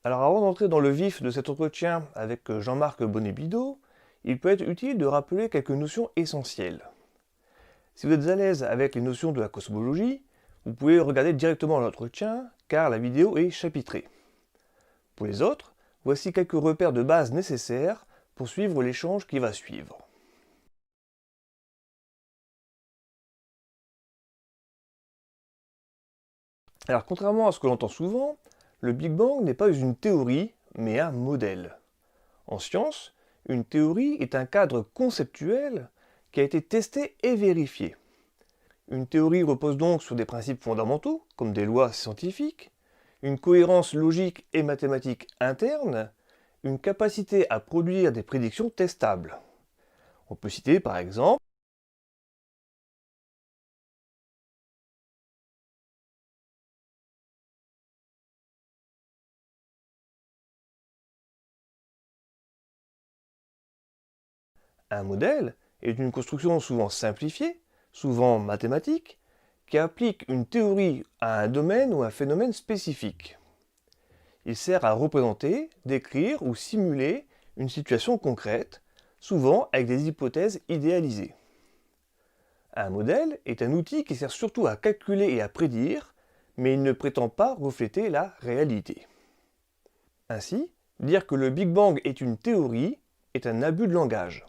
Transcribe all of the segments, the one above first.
Alors avant d'entrer dans le vif de cet entretien avec Jean-Marc Bonnet-Bidot, il peut être utile de rappeler quelques notions essentielles. Si vous êtes à l'aise avec les notions de la cosmologie, vous pouvez regarder directement l'entretien car la vidéo est chapitrée. Pour les autres, voici quelques repères de base nécessaires pour suivre l'échange qui va suivre. Alors contrairement à ce que l'on entend souvent, le Big Bang n'est pas une théorie, mais un modèle. En science, une théorie est un cadre conceptuel qui a été testé et vérifié. Une théorie repose donc sur des principes fondamentaux, comme des lois scientifiques, une cohérence logique et mathématique interne, une capacité à produire des prédictions testables. On peut citer par exemple un modèle est une construction souvent simplifiée, souvent mathématique, qui applique une théorie à un domaine ou un phénomène spécifique. Il sert à représenter, décrire ou simuler une situation concrète, souvent avec des hypothèses idéalisées. Un modèle est un outil qui sert surtout à calculer et à prédire, mais il ne prétend pas refléter la réalité. Ainsi, dire que le Big Bang est une théorie est un abus de langage.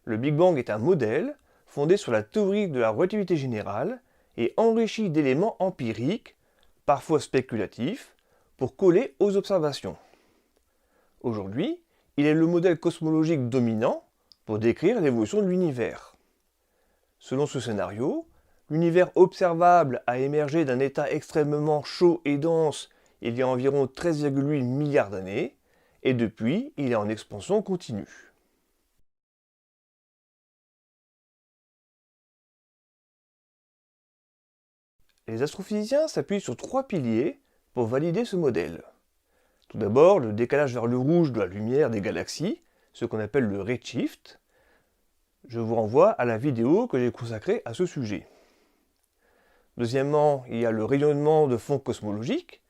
Le Big Bang est un modèle fondé sur la théorie de la relativité générale et enrichi d'éléments empiriques, parfois spéculatifs, pour coller aux observations. Aujourd'hui, il est le modèle cosmologique dominant pour décrire l'évolution de l'univers. Selon ce scénario, l'univers observable a émergé d'un état extrêmement chaud et dense il y a environ 13,8 milliards d'années, et depuis, il est en expansion continue. Les astrophysiciens s'appuient sur trois piliers pour valider ce modèle. Tout d'abord, le décalage vers le rouge de la lumière des galaxies, ce qu'on appelle le redshift. Je vous renvoie à la vidéo que j'ai consacrée à ce sujet. Deuxièmement, il y a le rayonnement de fond cosmologique.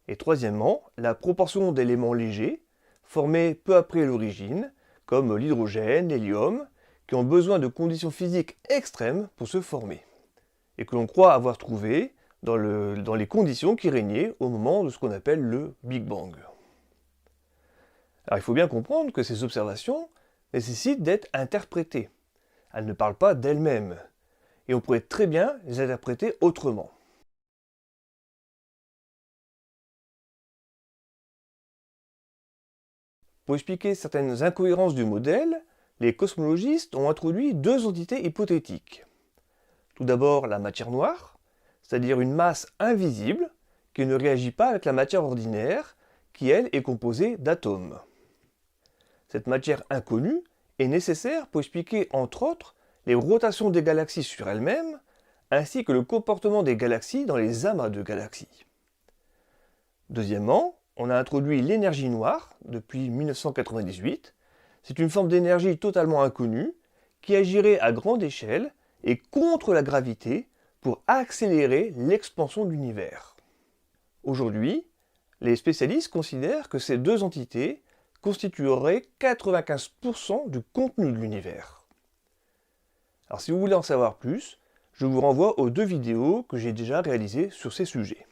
Et troisièmement, la proportion d'éléments légers, formés peu après l'origine, comme l'hydrogène, l'hélium, qui ont besoin de conditions physiques extrêmes pour se former, et que l'on croit avoir trouvé dans les conditions qui régnaient au moment de ce qu'on appelle le Big Bang. Alors il faut bien comprendre que ces observations nécessitent d'être interprétées. Elles ne parlent pas d'elles-mêmes, et on pourrait très bien les interpréter autrement. Pour expliquer certaines incohérences du modèle, les cosmologistes ont introduit deux entités hypothétiques. Tout d'abord la matière noire, c'est-à-dire une masse invisible qui ne réagit pas avec la matière ordinaire, qui elle est composée d'atomes. Cette matière inconnue est nécessaire pour expliquer entre autres les rotations des galaxies sur elles-mêmes, ainsi que le comportement des galaxies dans les amas de galaxies. Deuxièmement, on a introduit l'énergie noire depuis 1998. C'est une forme d'énergie totalement inconnue qui agirait à grande échelle et contre la gravité pour accélérer l'expansion de l'univers. Aujourd'hui, les spécialistes considèrent que ces deux entités constitueraient 95% du contenu de l'univers. Alors si vous voulez en savoir plus, je vous renvoie aux deux vidéos que j'ai déjà réalisées sur ces sujets.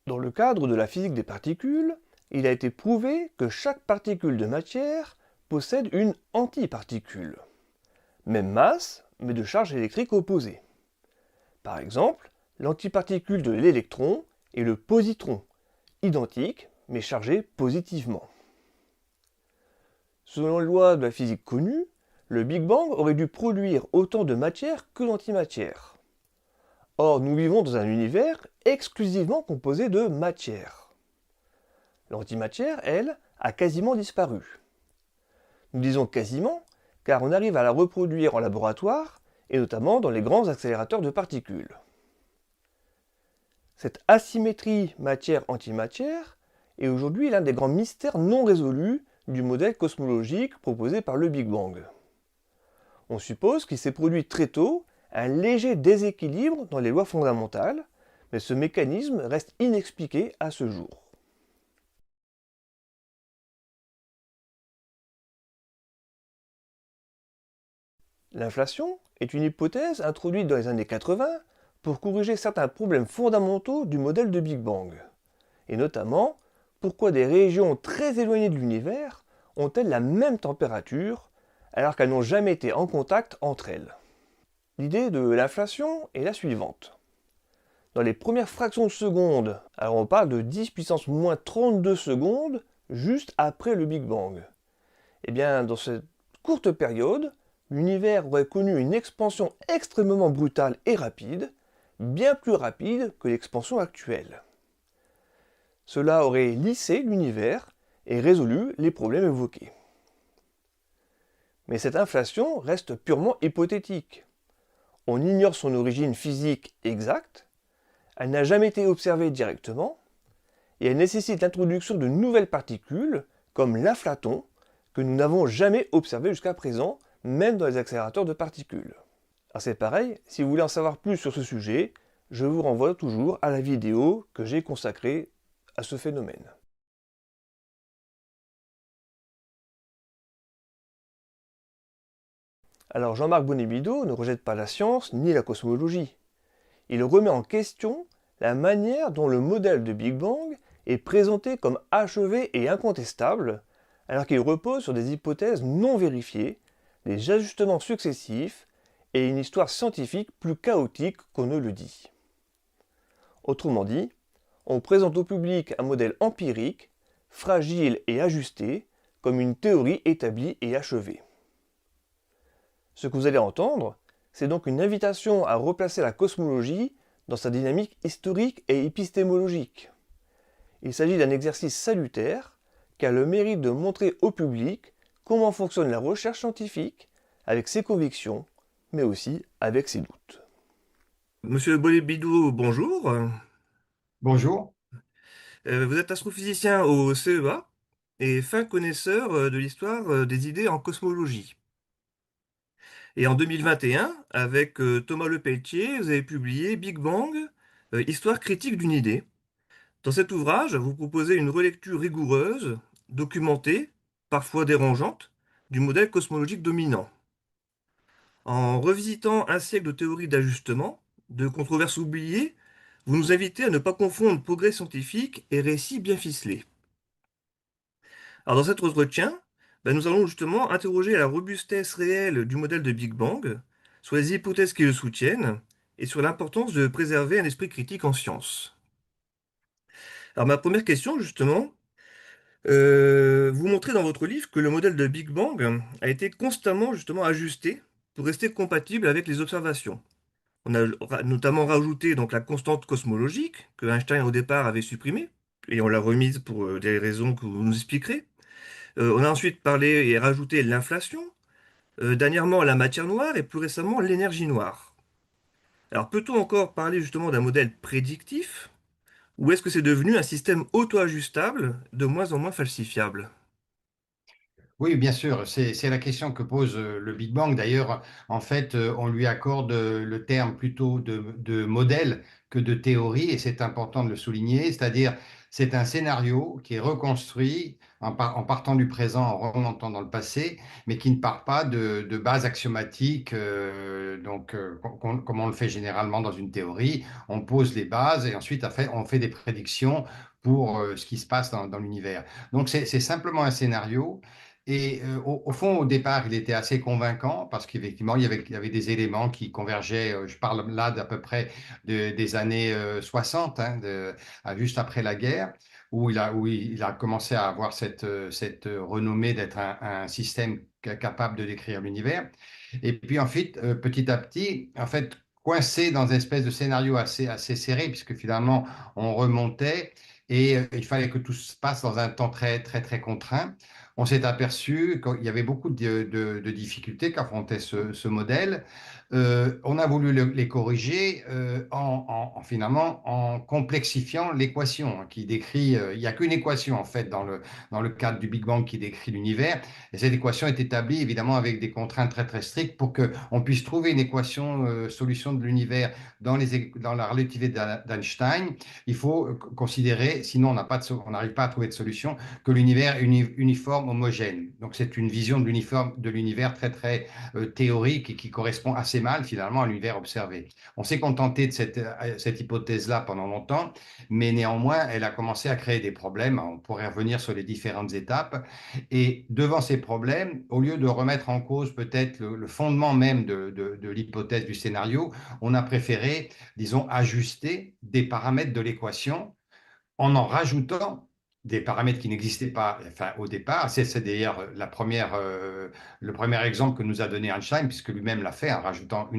Dans le cadre de la physique des particules, il a été prouvé que chaque particule de matière possède une antiparticule. Même masse, mais de charge électrique opposée. Par exemple, l'antiparticule de l'électron est le positron, identique mais chargé positivement. Selon les lois de la physique connue, le Big Bang aurait dû produire autant de matière que d'antimatière. Or, nous vivons dans un univers exclusivement composé de matière. L'antimatière, elle, a quasiment disparu. Nous disons quasiment, car on arrive à la reproduire en laboratoire, et notamment dans les grands accélérateurs de particules. Cette asymétrie matière-antimatière est aujourd'hui l'un des grands mystères non résolus du modèle cosmologique proposé par le Big Bang. On suppose qu'il s'est produit très tôt, un léger déséquilibre dans les lois fondamentales, mais ce mécanisme reste inexpliqué à ce jour. L'inflation est une hypothèse introduite dans les années 80 pour corriger certains problèmes fondamentaux du modèle de Big Bang, et notamment pourquoi des régions très éloignées de l'univers ont-elles la même température alors qu'elles n'ont jamais été en contact entre elles. L'idée de l'inflation est la suivante. Dans les premières fractions de seconde, alors on parle de 10 puissance moins 32 secondes juste après le Big Bang, et bien dans cette courte période, l'univers aurait connu une expansion extrêmement brutale et rapide, bien plus rapide que l'expansion actuelle. Cela aurait lissé l'univers et résolu les problèmes évoqués. Mais cette inflation reste purement hypothétique. On ignore son origine physique exacte, elle n'a jamais été observée directement, et elle nécessite l'introduction de nouvelles particules, comme l'inflaton, que nous n'avons jamais observé jusqu'à présent, même dans les accélérateurs de particules. Alors c'est pareil, si vous voulez en savoir plus sur ce sujet, je vous renvoie toujours à la vidéo que j'ai consacrée à ce phénomène. Alors Jean-Marc Bonibido ne rejette pas la science ni la cosmologie. Il remet en question la manière dont le modèle de Big Bang est présenté comme achevé et incontestable, alors qu'il repose sur des hypothèses non vérifiées, des ajustements successifs et une histoire scientifique plus chaotique qu'on ne le dit. Autrement dit, on présente au public un modèle empirique, fragile et ajusté, comme une théorie établie et achevée. Ce que vous allez entendre, c'est donc une invitation à replacer la cosmologie dans sa dynamique historique et épistémologique. Il s'agit d'un exercice salutaire qui a le mérite de montrer au public comment fonctionne la recherche scientifique avec ses convictions, mais aussi avec ses doutes. Monsieur Bolé-Bidou, bonjour. Bonjour. Vous êtes astrophysicien au CEA et fin connaisseur de l'histoire des idées en cosmologie. Et en 2021, avec Thomas Lepelletier, vous avez publié Big Bang, Histoire critique d'une idée. Dans cet ouvrage, vous proposez une relecture rigoureuse, documentée, parfois dérangeante, du modèle cosmologique dominant. En revisitant un siècle de théories d'ajustement, de controverses oubliées, vous nous invitez à ne pas confondre progrès scientifique et récit bien ficelé. Alors dans cet entretien, nous allons justement interroger la robustesse réelle du modèle de Big Bang, sur les hypothèses qui le soutiennent, et sur l'importance de préserver un esprit critique en sciences. Alors ma première question justement, vous montrez dans votre livre que le modèle de Big Bang a été constamment justement ajusté pour rester compatible avec les observations. On a notamment rajouté donc la constante cosmologique que Einstein au départ avait supprimée, et on l'a remise pour des raisons que vous nous expliquerez. On a ensuite parlé et rajouté l'inflation, dernièrement la matière noire et plus récemment l'énergie noire. Alors peut-on encore parler justement d'un modèle prédictif, ou est-ce que c'est devenu un système auto-ajustable de moins en moins falsifiable? Oui, bien sûr, c'est la question que pose le Big Bang. D'ailleurs, en fait, on lui accorde le terme plutôt de modèle que de théorie, et c'est important de le souligner. C'est-à-dire, c'est un scénario qui est reconstruit en partant du présent, en remontant dans le passé, mais qui ne part pas de bases axiomatiques, comme on le fait généralement dans une théorie. On pose les bases et ensuite, après, on fait des prédictions pour ce qui se passe dans l'univers. Donc, c'est simplement un scénario. Et au fond, au départ, il était assez convaincant parce qu'effectivement, il y avait des éléments qui convergeaient. Je parle là d'à peu près des années 60, hein, juste après la guerre, où il a commencé à avoir cette renommée d'être un système capable de décrire l'univers. Et puis ensuite, petit à petit, en fait, coincé dans une espèce de scénario assez serré, puisque finalement, on remontait et il fallait que tout se passe dans un temps très, très, très contraint. On s'est aperçu qu'il y avait beaucoup de difficultés qu'affrontait ce modèle. On a voulu les corriger finalement en complexifiant l'équation, hein, qui décrit, il n'y a qu'une équation en fait dans le cadre du Big Bang qui décrit l'univers, et cette équation est établie évidemment avec des contraintes très très strictes pour qu'on puisse trouver une équation, solution de l'univers dans la relativité d'Einstein. Il faut considérer, sinon on n'arrive pas à trouver de solution, que l'univers est uniforme, homogène. Donc c'est une vision de l'univers très très théorique et qui correspond assez mal finalement à l'univers observé. On s'est contenté de cette hypothèse-là pendant longtemps, mais néanmoins, elle a commencé à créer des problèmes. On pourrait revenir sur les différentes étapes. Et devant ces problèmes, au lieu de remettre en cause peut-être le fondement même de l'hypothèse du scénario, on a préféré, disons, ajuster des paramètres de l'équation en rajoutant des paramètres qui n'existaient pas, enfin, au départ. C'est d'ailleurs le premier exemple que nous a donné Einstein, puisque lui-même l'a fait en rajoutant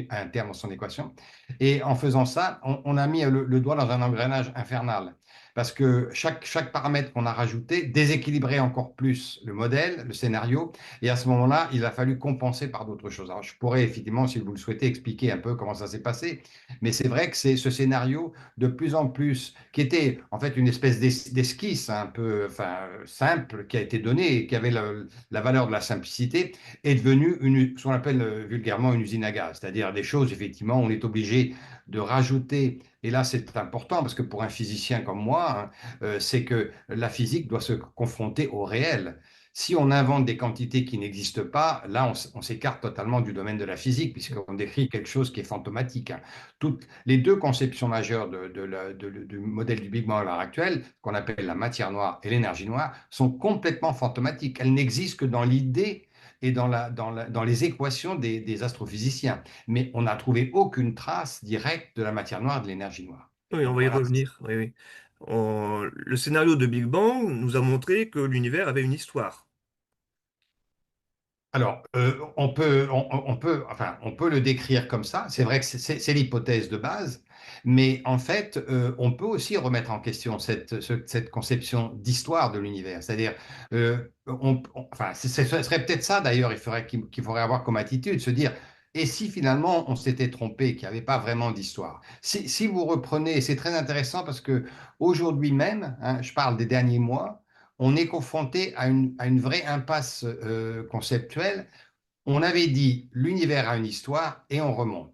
un terme dans son équation. Et en faisant ça, on a mis le doigt dans un engrenage infernal. Parce que chaque paramètre qu'on a rajouté déséquilibrait encore plus le modèle, le scénario, et à ce moment-là, il a fallu compenser par d'autres choses. Alors, je pourrais effectivement, si vous le souhaitez, expliquer un peu comment ça s'est passé, mais c'est vrai que c'est ce scénario de plus en plus, qui était en fait une espèce d'esquisse un peu enfin, simple, qui a été donnée et qui avait la valeur de la simplicité, est devenu ce qu'on appelle vulgairement une usine à gaz, c'est-à-dire des choses, effectivement, on est obligé de rajouter, et là c'est important parce que pour un physicien comme moi, hein, c'est que la physique doit se confronter au réel. Si on invente des quantités qui n'existent pas, là, on s'écarte totalement du domaine de la physique, puisqu'on décrit quelque chose qui est fantomatique, hein. Toutes les deux conceptions majeures du modèle du Big Bang à l'heure actuelle, qu'on appelle la matière noire et l'énergie noire, sont complètement fantomatiques. Elles n'existent que dans l'idée et dans les équations des astrophysiciens. Mais on n'a trouvé aucune trace directe de la matière noire et de l'énergie noire. Oui, on Donc va y voilà. revenir. Oui, oui. Le scénario de Big Bang nous a montré que l'univers avait une histoire. Alors, on peut le décrire comme ça. C'est vrai que c'est l'hypothèse de base, mais en fait, on peut aussi remettre en question cette conception d'histoire de l'univers. C'est-à-dire, enfin, ce serait peut-être ça d'ailleurs, qu'il faudrait avoir comme attitude, se dire, et si finalement on s'était trompé, qu'il n'y avait pas vraiment d'histoire. Si vous reprenez, c'est très intéressant parce que aujourd'hui même, hein, je parle des derniers mois, on est confronté à une vraie impasse conceptuelle. On avait dit l'univers a une histoire et on remonte.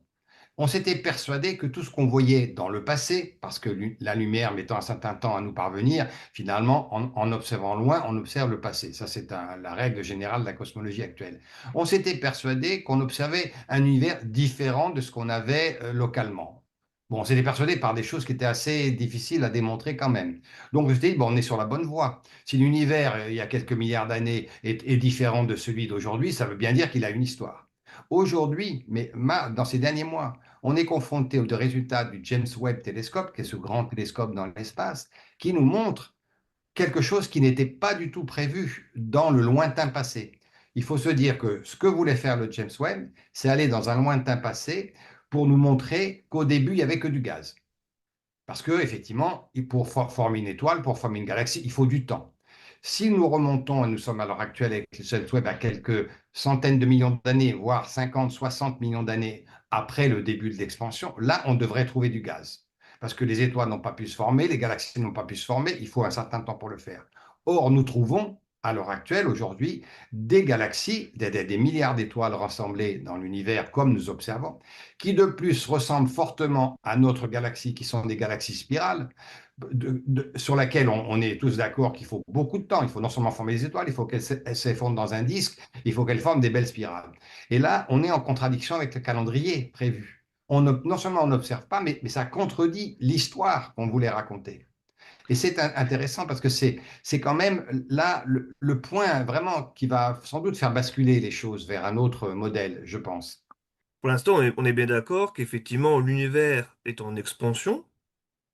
On s'était persuadé que tout ce qu'on voyait dans le passé, parce que la lumière mettant un certain temps à nous parvenir, finalement, en observant loin, on observe le passé. Ça, c'est la règle générale de la cosmologie actuelle. On s'était persuadé qu'on observait un univers différent de ce qu'on avait localement. Bon, on s'était persuadé par des choses qui étaient assez difficiles à démontrer quand même. Donc, je me suis dit, bon, on est sur la bonne voie. Si l'univers, il y a quelques milliards d'années, est différent de celui d'aujourd'hui, ça veut bien dire qu'il a une histoire. Aujourd'hui, mais dans ces derniers mois, on est confronté aux résultats du James Webb Telescope, qui est ce grand télescope dans l'espace, qui nous montre quelque chose qui n'était pas du tout prévu dans le lointain passé. Il faut se dire que ce que voulait faire le James Webb, c'est aller dans un lointain passé pour nous montrer qu'au début, il n'y avait que du gaz. Parce que, effectivement, pour former une étoile, pour former une galaxie, il faut du temps. Si nous remontons, et nous sommes à l'heure actuelle avec le James Webb à quelques centaines de millions d'années, voire 50, 60 millions d'années après le début de l'expansion, là, on devrait trouver du gaz. Parce que les étoiles n'ont pas pu se former, les galaxies n'ont pas pu se former, il faut un certain temps pour le faire. Or, nous trouvons, à l'heure actuelle, aujourd'hui, des galaxies, des milliards d'étoiles rassemblées dans l'univers comme nous observons, qui de plus ressemblent fortement à notre galaxie, qui sont des galaxies spirales, sur laquelle on est tous d'accord qu'il faut beaucoup de temps. Il faut non seulement former des étoiles, il faut qu'elles s'effondrent dans un disque, il faut qu'elles forment des belles spirales. Et là, on est en contradiction avec le calendrier prévu. Non seulement on n'observe pas, mais ça contredit l'histoire qu'on voulait raconter. Et c'est intéressant parce que c'est quand même là le point vraiment qui va sans doute faire basculer les choses vers un autre modèle, je pense. Pour l'instant, on est bien d'accord qu'effectivement, l'univers est en expansion,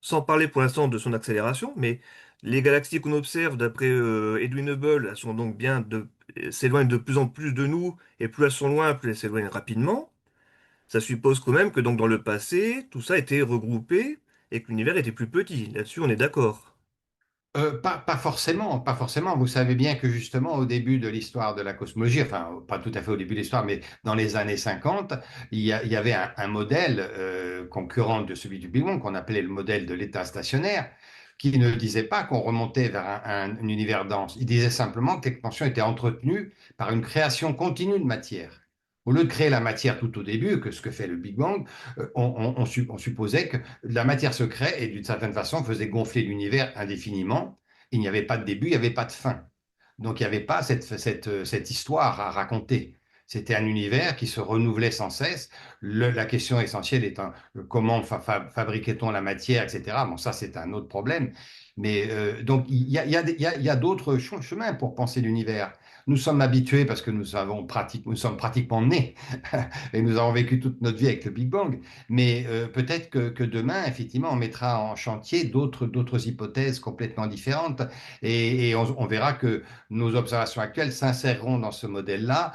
sans parler pour l'instant de son accélération, mais les galaxies qu'on observe, d'après Edwin Hubble, elles sont donc s'éloignent de plus en plus de nous, et plus elles sont loin, plus elles s'éloignent rapidement. Ça suppose quand même que donc dans le passé, tout ça était regroupé et que l'univers était plus petit. Là-dessus, on est d'accord. Pas forcément, pas forcément. Vous savez bien que justement au début de l'histoire de la cosmologie, enfin pas tout à fait au début de l'histoire, mais dans les années 50, il y avait un modèle concurrent de celui du Big Bang qu'on appelait le modèle de l'état stationnaire, qui ne disait pas qu'on remontait vers un univers dense. Il disait simplement que l'expansion était entretenue par une création continue de matière. Au lieu de créer la matière tout au début, que ce que fait le Big Bang, on supposait que la matière se crée et d'une certaine façon faisait gonfler l'univers indéfiniment. Il n'y avait pas de début, il n'y avait pas de fin. Donc il n'y avait pas cette histoire à raconter. C'était un univers qui se renouvelait sans cesse. La question essentielle étant comment fabriquait-on la matière, etc. Bon, ça, c'est un autre problème. Mais donc, il y a d'autres chemins pour penser l'univers. Nous sommes habitués parce que nous sommes pratiquement nés et nous avons vécu toute notre vie avec le Big Bang. Mais peut-être que demain, effectivement, on mettra en chantier d'autres hypothèses complètement différentes et on verra que nos observations actuelles s'inséreront dans ce modèle-là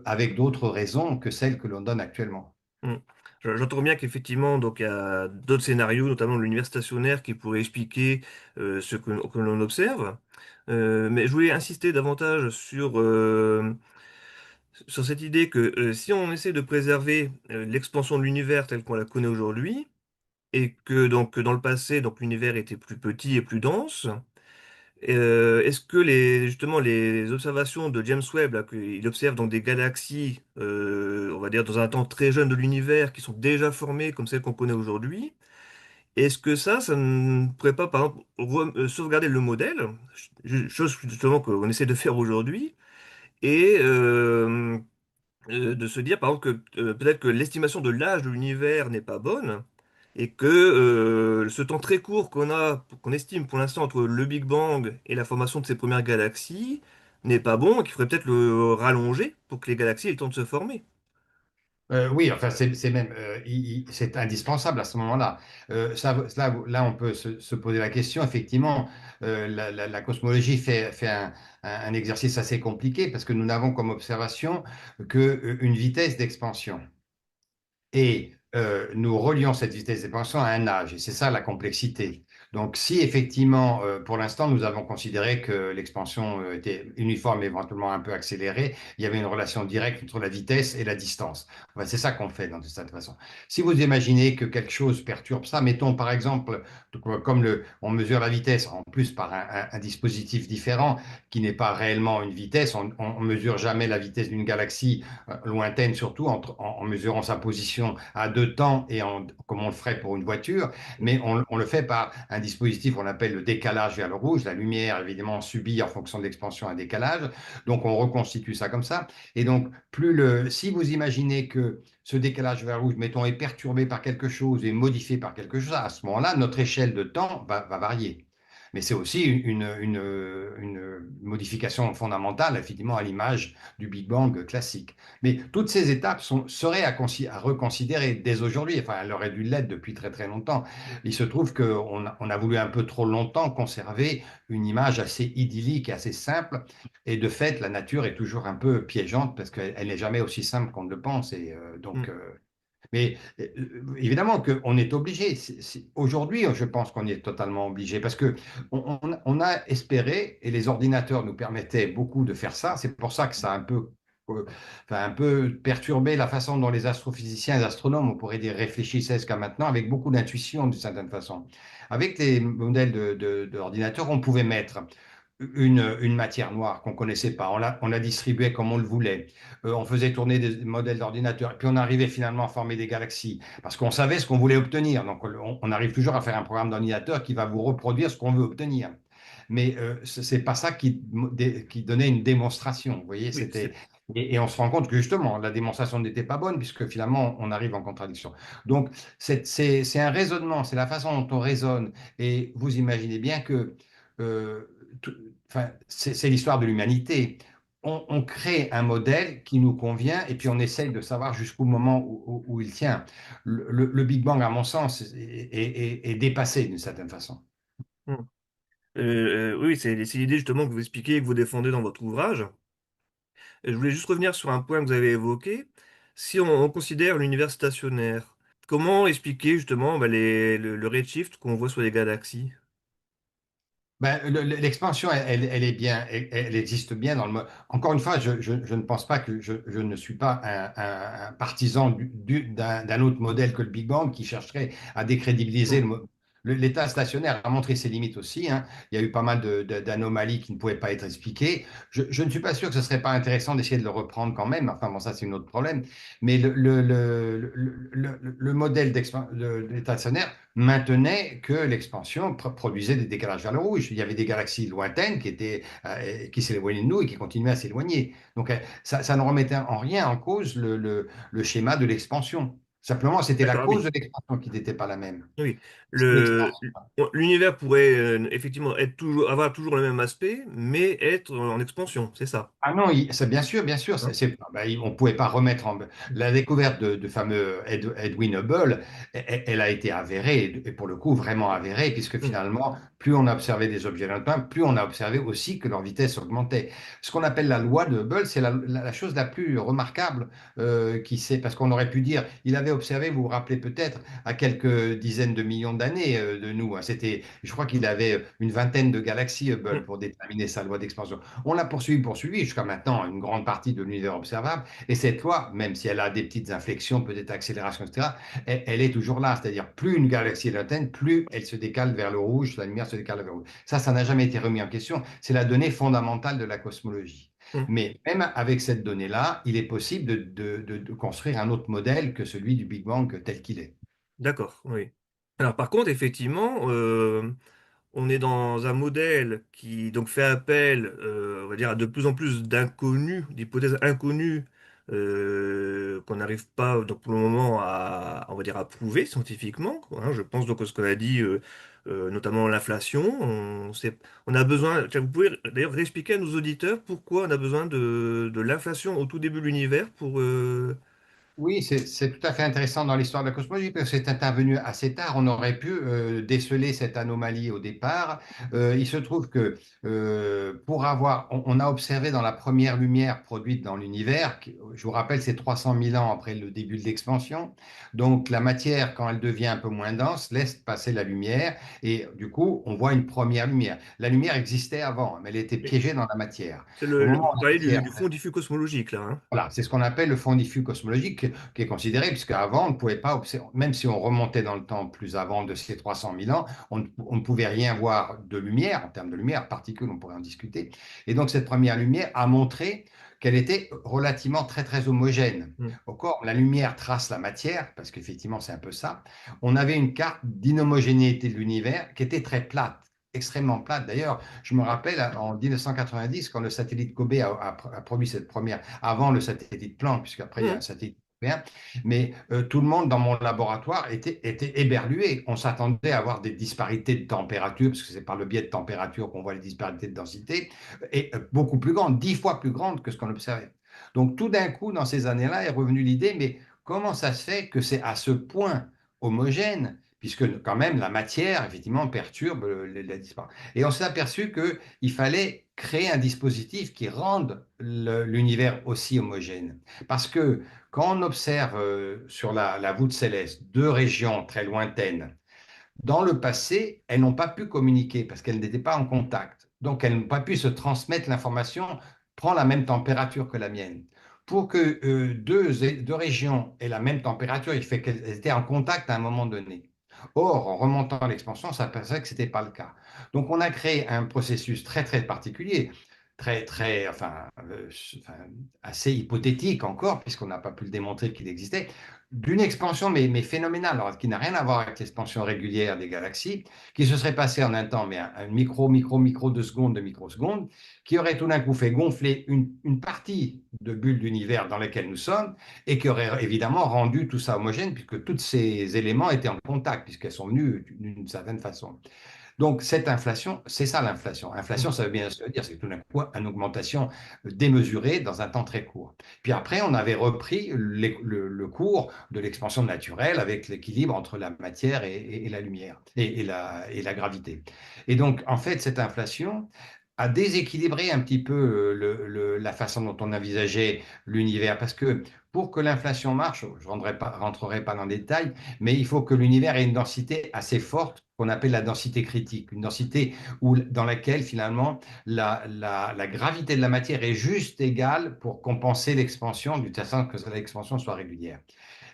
avec d'autres raisons que celles que l'on donne actuellement. Hmm. J'entends bien qu'effectivement, donc il y a d'autres scénarios, notamment l'univers stationnaire, qui pourraient expliquer ce que l'on observe. Mais je voulais insister davantage sur cette idée que si on essaie de préserver l'expansion de l'univers tel qu'on la connaît aujourd'hui, et que donc dans le passé, donc l'univers était plus petit et plus dense, est-ce que justement les observations de James Webb, là, qu'il observe dans des galaxies, on va dire dans un temps très jeune de l'univers, qui sont déjà formées comme celles qu'on connaît aujourd'hui, est-ce que ça ne pourrait pas, par exemple, sauvegarder le modèle, chose justement qu'on essaie de faire aujourd'hui, et de se dire, par exemple, que peut-être que l'estimation de l'âge de l'univers n'est pas bonne, et que ce temps très court qu'on estime pour l'instant entre le Big Bang et la formation de ces premières galaxies n'est pas bon, et qu'il faudrait peut-être le rallonger pour que les galaxies aient le temps de se former. Oui, enfin, c'est même, c'est indispensable à ce moment-là. Là, on peut se poser la question. Effectivement, la cosmologie fait un exercice assez compliqué parce que nous n'avons comme observation que une vitesse d'expansion. Et nous relions cette vitesse d'expansion à un âge, et c'est ça la complexité. Donc, si effectivement, pour l'instant, nous avons considéré que l'expansion était uniforme, éventuellement un peu accélérée, il y avait une relation directe entre la vitesse et la distance. Enfin, c'est ça qu'on fait de cette façon. Si vous imaginez que quelque chose perturbe ça, mettons par exemple, comme on mesure la vitesse en plus par un dispositif différent qui n'est pas réellement une vitesse, on mesure jamais la vitesse d'une galaxie lointaine, surtout en mesurant sa position à deux temps comme on le ferait pour une voiture, mais on le fait par un dispositif qu'on appelle le décalage vers le rouge. La lumière, évidemment, subit en fonction de l'expansion un décalage, donc on reconstitue ça comme ça. Et donc, si vous imaginez que ce décalage vers le rouge, mettons, est perturbé par quelque chose et modifié par quelque chose, à ce moment-là, notre échelle de temps va varier. Mais c'est aussi une modification fondamentale, effectivement, à l'image du Big Bang classique. Mais toutes ces étapes seraient à reconsidérer dès aujourd'hui. Enfin, elles auraient dû l'être depuis très très longtemps. Il se trouve qu'on a voulu un peu trop longtemps conserver une image assez idyllique et assez simple. Et de fait, la nature est toujours un peu piégeante parce qu'elle n'est jamais aussi simple qu'on ne le pense. Et Hmm. mais évidemment qu'on est obligé. Aujourd'hui, je pense qu'on est totalement obligé parce que on a espéré et les ordinateurs nous permettaient beaucoup de faire ça. C'est pour ça que ça a un peu perturbé la façon dont les astrophysiciens et les astronomes, on pourrait dire, réfléchissaient jusqu'à maintenant avec beaucoup d'intuition d'une certaine façon. Avec les modèles d'ordinateurs, on pouvait mettre une matière noire qu'on connaissait pas. On la distribuait comme on le voulait. On faisait tourner des modèles d'ordinateurs. Et puis on arrivait finalement à former des galaxies parce qu'on savait ce qu'on voulait obtenir. Donc on arrive toujours à faire un programme d'ordinateur qui va vous reproduire ce qu'on veut obtenir. Mais c'est pas ça qui donnait une démonstration. Vous voyez, Oui, et on se rend compte que justement, la démonstration n'était pas bonne puisque finalement, on arrive en contradiction. Donc, c'est un raisonnement, c'est la façon dont on raisonne. Et vous imaginez bien que euh, tout- enfin, c'est l'histoire de l'humanité. On crée un modèle qui nous convient et puis on essaye de savoir jusqu'au moment où il tient. Le Big Bang, à mon sens, est dépassé d'une certaine façon. hmm. Oui, c'est l'idée justement que vous expliquez et que vous défendez dans votre ouvrage. Et je voulais juste revenir sur un point que vous avez évoqué. Si on considère l'univers stationnaire, comment expliquer justement bah, le redshift qu'on voit sur les galaxies? Ben, l'expansion, elle est bien, elle existe bien dans le mode. Encore une fois, je ne pense pas que je ne suis pas un partisan d'un autre modèle que le Big Bang qui chercherait à décrédibiliser Hmm. l'État stationnaire a montré ses limites aussi, hein. Il y a eu pas mal d'anomalies qui ne pouvaient pas être expliquées. Je ne suis pas sûr que ce serait pas intéressant d'essayer de le reprendre quand même. Enfin bon, ça c'est un autre problème. Mais le modèle de l'État stationnaire maintenait que l'expansion produisait des décalages vers le rouge. Il y avait des galaxies lointaines qui s'éloignaient de nous et qui continuaient à s'éloigner. Donc ça ne remettait en rien en cause le schéma de l'expansion. Simplement, c'était la D'accord, cause oui. de l'expansion qui n'était pas la même. Oui. C'est Le, l'expansion. l'univers pourrait effectivement être toujours, avoir toujours le même aspect, mais être en expansion, c'est ça. Ah non, c'est bien sûr, bien sûr. Hein. On ne pouvait pas remettre en. La découverte de fameux Edwin Hubble, elle a été avérée, et pour le coup vraiment avérée, puisque Hmm. finalement, plus on a observé des objets lointains, plus on a observé aussi que leur vitesse augmentait. Ce qu'on appelle la loi de Hubble, c'est la chose la plus remarquable parce qu'on aurait pu dire, il avait observé, vous vous rappelez peut-être, à quelques dizaines de millions d'années de nous, hein. Je crois qu'il avait une vingtaine de galaxies Hubble Hmm. pour déterminer sa loi d'expansion. On l'a poursuivi jusqu'à maintenant une grande partie de l'univers observable. Et cette loi, même si elle a des petites inflexions, peut-être accélération, etc., elle est toujours là. C'est-à-dire, plus une galaxie est lointaine, plus elle se décale vers le rouge, la lumière se décale vers le rouge. Ça n'a jamais été remis en question. C'est la donnée fondamentale de la cosmologie. Hmm. Mais même avec cette donnée-là, il est possible de construire un autre modèle que celui du Big Bang tel qu'il est. D'accord, oui. Alors par contre, effectivement, on est dans un modèle qui donc fait appel, on va dire, à de plus en plus d'inconnus, d'hypothèses inconnues qu'on n'arrive pas donc pour le moment à, on va dire, à prouver scientifiquement, quoi, hein. Je pense donc à ce qu'on a dit, notamment l'inflation. On a besoin. Tiens, vous pouvez d'ailleurs réexpliquer à nos auditeurs pourquoi on a besoin de l'inflation au tout début de l'univers pour. Oui, c'est tout à fait intéressant dans l'histoire de la cosmologie parce que c'est intervenu assez tard. On aurait pu déceler cette anomalie au départ. Il se trouve que on a observé dans la première lumière produite dans l'univers, je vous rappelle, c'est 300 000 ans après le début de l'expansion. Donc la matière, quand elle devient un peu moins dense, laisse passer la lumière et du coup, on voit une première lumière. La lumière existait avant, mais elle était piégée dans la matière. C'est Au moment vous où la parlez matière du fond diffus cosmologique là, hein. voilà, c'est ce qu'on appelle le fond diffus cosmologique, qui est considéré, puisque avant, on ne pouvait pas observer, même si on remontait dans le temps plus avant de ces 300 000 ans, on ne pouvait rien voir de lumière, en termes de lumière, particules, on pourrait en discuter. Et donc, cette première lumière a montré qu'elle était relativement très, très homogène. Hmm. Encore, la lumière trace la matière, parce qu'effectivement, c'est un peu ça. On avait une carte d'inhomogénéité de l'univers qui était très plate, extrêmement plate. D'ailleurs, je me rappelle en 1990, quand le satellite COBE a produit cette première, avant le satellite Planck, puisqu'après il y a un Hmm. satellite européen, mais tout le monde dans mon laboratoire était éberlué. On s'attendait à avoir des disparités de température, parce que c'est par le biais de température qu'on voit les disparités de densité, et beaucoup plus grandes, 10 fois plus grandes que ce qu'on observait. Donc tout d'un coup, dans ces années-là, est revenue l'idée, mais comment ça se fait que c'est à ce point homogène, puisque quand même la matière, effectivement, perturbe la disparition. Et on s'est aperçu qu'il fallait créer un dispositif qui rende l'univers aussi homogène. Parce que quand on observe sur la voûte céleste deux régions très lointaines, dans le passé, elles n'ont pas pu communiquer parce qu'elles n'étaient pas en contact. Donc, elles n'ont pas pu se transmettre l'information, prend la même température que la mienne. Pour que deux régions aient la même température, il fait qu'elles étaient en contact à un moment donné. Or, en remontant l'expansion, ça s'aperçoit que ce n'était pas le cas. Donc, on a créé un processus très, très particulier, très, très, enfin, assez hypothétique encore, puisqu'on n'a pas pu le démontrer qu'il existait, d'une expansion, mais phénoménale, alors, qui n'a rien à voir avec l'expansion régulière des galaxies, qui se serait passée en un temps, mais un micro de seconde, de microseconde, qui aurait tout d'un coup fait gonfler une partie de bulles d'univers dans lesquelles nous sommes, et qui aurait évidemment rendu tout ça homogène, puisque tous ces éléments étaient en contact, puisqu'elles sont venues d'une certaine façon. Donc, cette inflation, c'est ça l'inflation. Hmm. Inflation, ça veut bien se dire, c'est tout d'un coup une augmentation démesurée dans un temps très court. Puis après, on avait repris le cours de l'expansion naturelle avec l'équilibre entre la matière et la lumière et la gravité. Et donc, en fait, cette inflation, a déséquilibré un petit peu la façon dont on envisageait l'univers. Parce que pour que l'inflation marche, je ne rentrerai pas dans les détails, mais il faut que l'univers ait une densité assez forte qu'on appelle la densité critique, une densité dans laquelle finalement la gravité de la matière est juste égale pour compenser l'expansion, du façon que l'expansion soit régulière.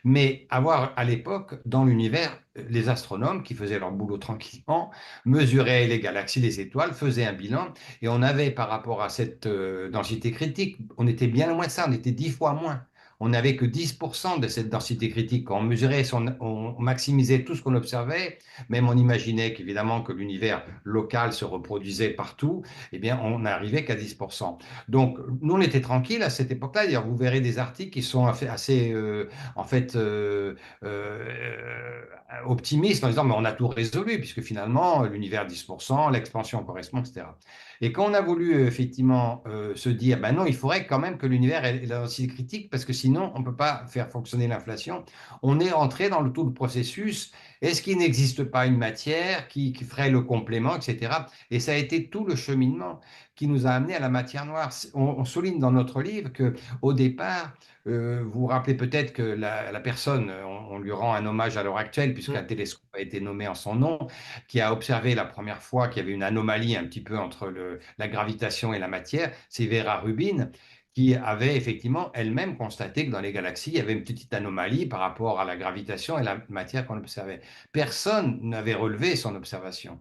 Mais avoir à l'époque, dans l'univers, les astronomes qui faisaient leur boulot tranquillement, mesuraient les galaxies, les étoiles, faisaient un bilan, et on avait par rapport à cette densité critique, on était bien loin de ça, on était 10 fois moins. On n'avait que 10% de cette densité critique. Quand on mesurait, on maximisait tout ce qu'on observait, même on imaginait qu'évidemment que l'univers local se reproduisait partout, eh bien on n'arrivait qu'à 10%. Donc nous on était tranquille à cette époque-là. D'ailleurs, vous verrez des articles qui sont assez en fait optimiste en disant mais on a tout résolu puisque finalement l'univers 10%, l'expansion correspond, etc. Et quand on a voulu effectivement se dire ben non, il faudrait quand même que l'univers ait la densité critique parce que sinon on ne peut pas faire fonctionner l'inflation, on est entré dans tout le processus. Est-ce qu'il n'existe pas une matière qui ferait le complément, etc. Et ça a été tout le cheminement qui nous a amené à la matière noire. On souligne dans notre livre que au départ, vous vous rappelez peut-être que la personne, on lui rend un hommage à l'heure actuelle, puisqu'un Mm. télescope a été nommé en son nom, qui a observé la première fois qu'il y avait une anomalie un petit peu entre la gravitation et la matière, c'est Vera Rubin, qui avait effectivement elle-même constaté que dans les galaxies, il y avait une petite anomalie par rapport à la gravitation et la matière qu'on observait. Personne n'avait relevé son observation.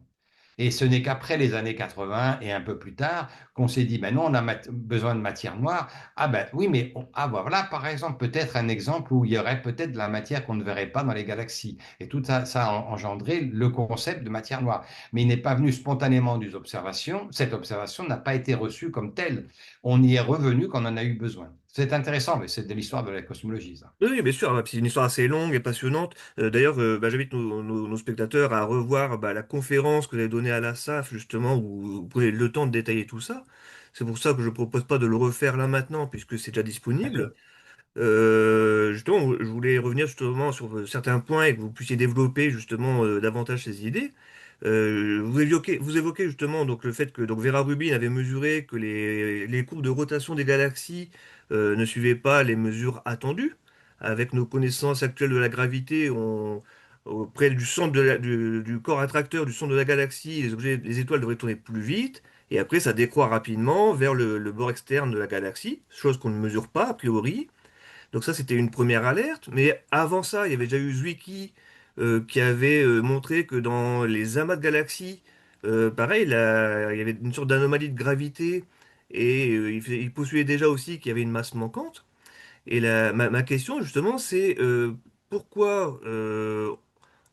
Et ce n'est qu'après les années 80 et un peu plus tard qu'on s'est dit, ben non, on a besoin de matière noire. Ah ben oui, mais voilà par exemple peut-être un exemple où il y aurait peut-être de la matière qu'on ne verrait pas dans les galaxies. Et tout ça, ça a engendré le concept de matière noire. Mais il n'est pas venu spontanément des observations. Cette observation n'a pas été reçue comme telle. On y est revenu quand on en a eu besoin. C'est intéressant, mais c'est de l'histoire de la cosmologie, ça. Oui, oui, bien sûr, c'est une histoire assez longue et passionnante. D'ailleurs, bah, j'invite nos spectateurs à revoir bah, la conférence que vous avez donnée à la SAF, justement, où vous prenez le temps de détailler tout ça. C'est pour ça que je propose pas de le refaire là maintenant, puisque c'est déjà Bien sûr. disponible. Justement, je voulais revenir justement sur certains points et que vous puissiez développer justement davantage ces idées. Vous évoquez justement donc le fait que donc Vera Rubin avait mesuré que les courbes de rotation des galaxies ne suivaient pas les mesures attendues. Avec nos connaissances actuelles de la gravité, près du centre du corps attracteur du centre de la galaxie, les étoiles devraient tourner plus vite. Et après, ça décroît rapidement vers le bord externe de la galaxie, chose qu'on ne mesure pas a priori. Donc ça, c'était une première alerte. Mais avant ça, il y avait déjà eu Zwicky qui avait montré que dans les amas de galaxies, pareil, il y avait une sorte d'anomalie de gravité et il postulait déjà aussi qu'il y avait une masse manquante. Et ma question, justement, c'est pourquoi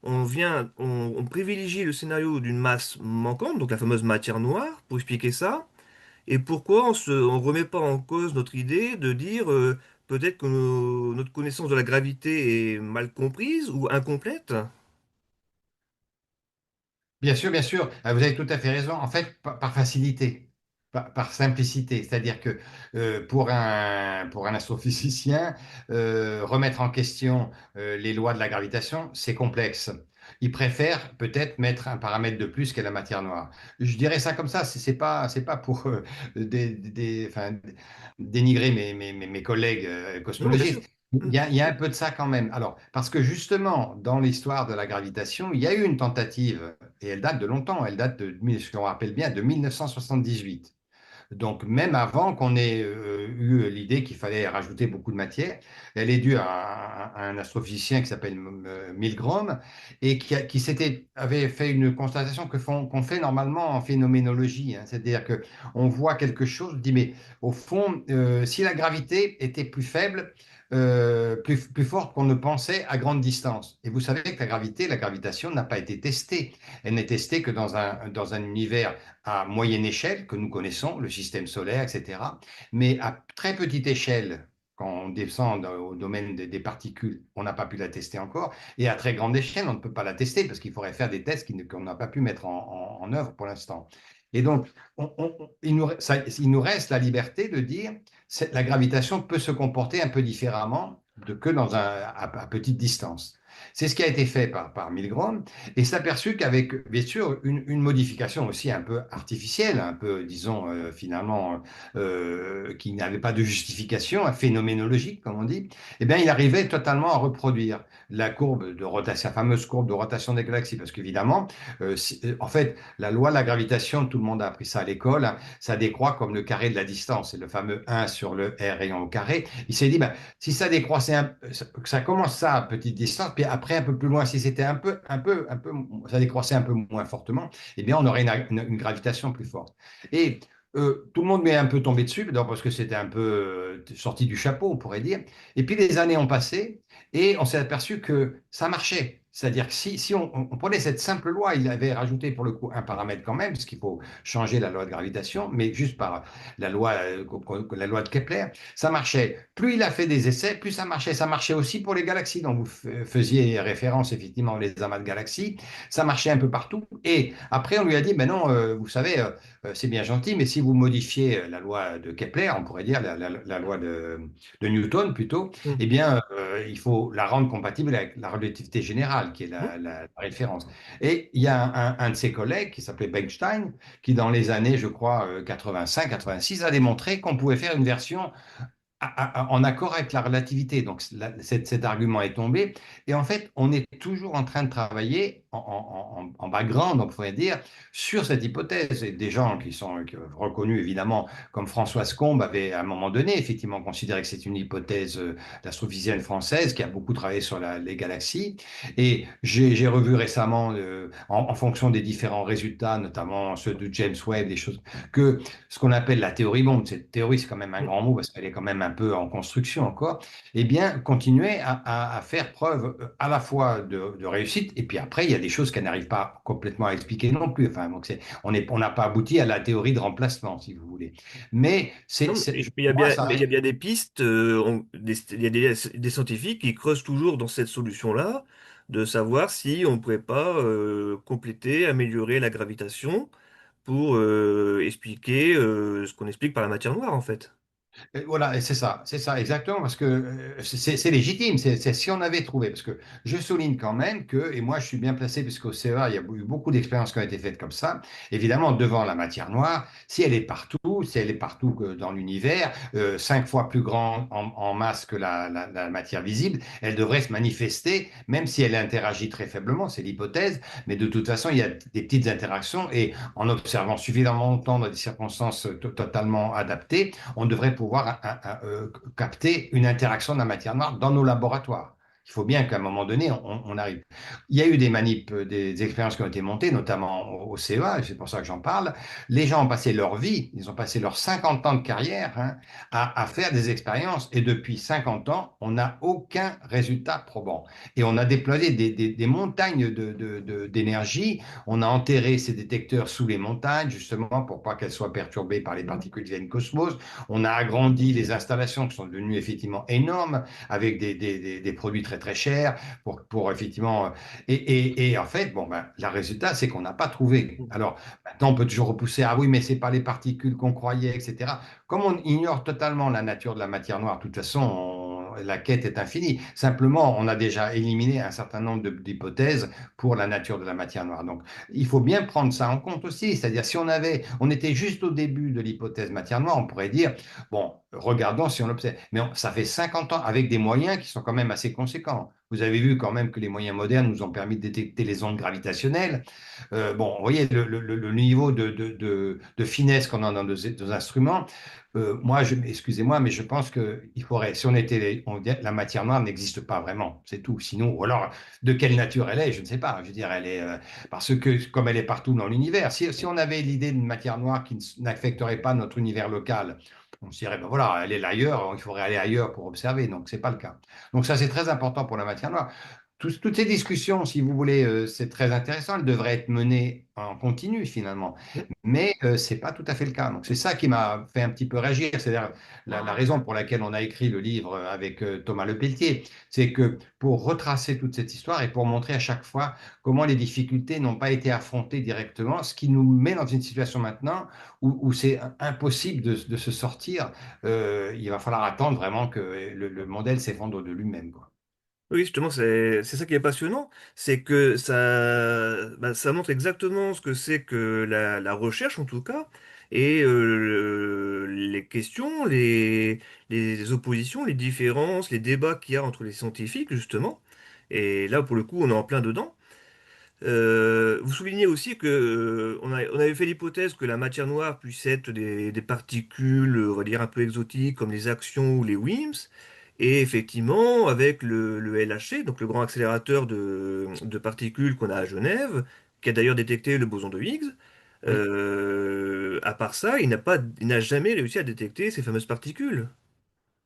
on privilégie le scénario d'une masse manquante, donc la fameuse matière noire, pour expliquer ça. Et pourquoi on remet pas en cause notre idée de dire peut-être que notre connaissance de la gravité est mal comprise ou incomplète? Bien sûr, vous avez tout à fait raison. En fait, par facilité, par simplicité. C'est-à-dire que pour un astrophysicien, remettre en question les lois de la gravitation, c'est complexe. Il préfère peut-être mettre un paramètre de plus qu'est la matière noire. Je dirais ça comme ça, c'est pas pour enfin, dénigrer mes collègues Non, bien sûr. cosmologistes. Mm. Il y a un peu de ça quand même. Alors, parce que justement, dans l'histoire de la gravitation, il y a eu une tentative et elle date de longtemps, elle date si on rappelle bien, de 1978. Donc, même avant qu'on ait eu l'idée qu'il fallait rajouter beaucoup de matière, elle est due à un astrophysicien qui s'appelle Milgrom et avait fait une constatation qu'on fait normalement en phénoménologie. Hein. C'est-à-dire qu'on voit quelque chose, on dit, mais au fond, si la gravité était plus faible, plus forte qu'on ne pensait à grande distance. Et vous savez que la gravitation n'a pas été testée. Elle n'est testée que dans un univers à moyenne échelle que nous connaissons, le système solaire, etc. Mais à très petite échelle, quand on descend au domaine des particules, on n'a pas pu la tester encore. Et à très grande échelle, on ne peut pas la tester parce qu'il faudrait faire des tests qu'on n'a pas pu mettre en œuvre pour l'instant. Et donc, il nous reste la liberté de dire que la gravitation peut se comporter un peu différemment que à petite distance. C'est ce qui a été fait par Milgrom, et s'est aperçu qu'avec, bien sûr, une modification aussi un peu artificielle, un peu, disons, finalement, qui n'avait pas de justification, phénoménologique, comme on dit, eh bien, il arrivait totalement à reproduire la courbe de rotation, la fameuse courbe de rotation des galaxies, parce qu'évidemment, en fait, la loi de la gravitation, tout le monde a appris ça à l'école, hein, ça décroît comme le carré de la distance, c'est le fameux 1 sur le r rayon au carré. Il s'est dit, ben, si ça décroissait, ça commence ça à petite distance, puis après un peu plus loin, si c'était ça décroissait un peu moins fortement, eh bien, on aurait une gravitation plus forte. Et tout le monde m'est un peu tombé dessus, d'abord parce que c'était un peu sorti du chapeau, on pourrait dire. Et puis les années ont passé et on s'est aperçu que ça marchait. C'est-à-dire que si on prenait cette simple loi, il avait rajouté pour le coup un paramètre quand même, parce qu'il faut changer la loi de gravitation, mais juste par la loi de Kepler, ça marchait. Plus il a fait des essais, plus ça marchait. Ça marchait aussi pour les galaxies dont vous faisiez référence, effectivement, les amas de galaxies. Ça marchait un peu partout. Et après, on lui a dit, ben non, vous savez, c'est bien gentil, mais si vous modifiez la loi de Kepler, on pourrait dire la loi de Newton plutôt, Mm. eh bien, il faut la rendre compatible avec la relativité générale, qui est Mm. la référence. Et il y a un de ses collègues qui s'appelait Bechstein, qui dans les années, je crois, 85-86, a démontré qu'on pouvait faire une version en accord avec la relativité. Donc cet argument est tombé. Et en fait, on est toujours en train de travailler en background, on pourrait dire, sur cette hypothèse. Et des gens qui sont reconnus, évidemment, comme Françoise Combe avait à un moment donné, effectivement, considéré que c'est une hypothèse d'astrophysicienne française qui a beaucoup travaillé sur les galaxies. Et j'ai revu récemment, en fonction des différents résultats, notamment ceux de James Webb, des choses, que ce qu'on appelle la théorie bombe, cette théorie, c'est quand même un grand mot parce qu'elle est quand même un peu en construction encore, eh bien, continuer à faire preuve à la fois de réussite, et puis après, il y a des choses qu'elle n'arrive pas complètement à expliquer non plus. Enfin, donc on n'a pas abouti à la théorie de remplacement, si vous voulez. Mais Non, pour moi, ça mais il y reste. a bien des pistes, il y a des scientifiques qui creusent toujours dans cette solution-là, de savoir si on ne pourrait pas compléter, améliorer la gravitation pour expliquer ce qu'on explique par la matière noire, en fait. Voilà, et c'est ça, exactement, parce que c'est légitime. Si on avait trouvé, parce que je souligne quand même que, et moi je suis bien placé, puisqu'au CEA, il y a eu beaucoup d'expériences qui ont été faites comme ça, évidemment, devant la matière noire, si elle est partout dans l'univers, 5 fois plus grande en masse que la matière visible, elle devrait se manifester, même si elle interagit très faiblement, c'est l'hypothèse, mais de toute façon, il y a des petites interactions, et en observant suffisamment longtemps dans des circonstances totalement adaptées, on devrait pouvoir capter une interaction de la matière noire dans nos laboratoires. Il faut bien qu'à un moment donné, on arrive. Il y a eu des manips, des expériences qui ont été montées, notamment au CEA, et c'est pour ça que j'en parle. Les gens ont passé leur vie, ils ont passé leurs 50 ans de carrière, hein, à faire des expériences, et depuis 50 ans, on n'a aucun résultat probant. Et on a déployé des montagnes d'énergie, on a enterré ces détecteurs sous les montagnes, justement, pour pas qu'elles soient perturbées par les particules qui viennent du cosmos. On a agrandi les installations qui sont devenues effectivement énormes avec des produits très très chers pour effectivement. Et en fait, bon, ben, le résultat, c'est qu'on n'a pas trouvé. Alors maintenant, on peut toujours repousser, ah oui, mais c'est pas les particules qu'on croyait, etc. Comme on ignore totalement la nature de la matière noire, de toute façon, la quête est infinie. Simplement, on a déjà éliminé un certain nombre d'hypothèses pour la nature de la matière noire. Donc, il faut bien prendre ça en compte aussi. C'est-à-dire, si on était juste au début de l'hypothèse matière noire, on pourrait dire, bon, regardons si on l'observe. Mais ça fait 50 ans avec des moyens qui sont quand même assez conséquents. Vous avez vu quand même que les moyens modernes nous ont permis de détecter les ondes gravitationnelles. Bon, vous voyez le niveau de finesse qu'on a dans nos instruments. Moi, excusez-moi, mais je pense qu'il faudrait, si la matière noire n'existe pas vraiment, c'est tout. Sinon, ou alors, de quelle nature elle est, je ne sais pas. Je veux dire, elle est, parce que comme elle est partout dans l'univers, si on avait l'idée d'une matière noire qui n'affecterait pas notre univers local, on se dirait, ben voilà, elle est là ailleurs, il faudrait aller ailleurs pour observer. Donc, c'est pas le cas. Donc, ça, c'est très important pour la matière noire. Toutes ces discussions, si vous voulez, c'est très intéressant. Elles devraient être menées en continu, finalement. Mais ce n'est pas tout à fait le cas. Donc, c'est ça qui m'a fait un petit peu réagir. C'est-à-dire la raison pour laquelle on a écrit le livre avec Thomas Lepelletier. C'est que pour retracer toute cette histoire et pour montrer à chaque fois comment les difficultés n'ont pas été affrontées directement, ce qui nous met dans une situation maintenant où c'est impossible de se sortir. Il va falloir attendre vraiment que le modèle s'effondre de lui-même, quoi. Oui, justement, c'est ça qui est passionnant, c'est que ça montre exactement ce que c'est que la recherche, en tout cas, et les questions, les oppositions, les différences, les débats qu'il y a entre les scientifiques, justement. Et là, pour le coup, on est en plein dedans. Vous soulignez aussi que on avait fait l'hypothèse que la matière noire puisse être des particules, on va dire, un peu exotiques, comme les actions ou les WIMPs. Et effectivement, avec le LHC, donc le grand accélérateur de particules qu'on a à Genève, qui a d'ailleurs détecté le boson de Higgs, Oui. à part ça, il n'a jamais réussi à détecter ces fameuses particules.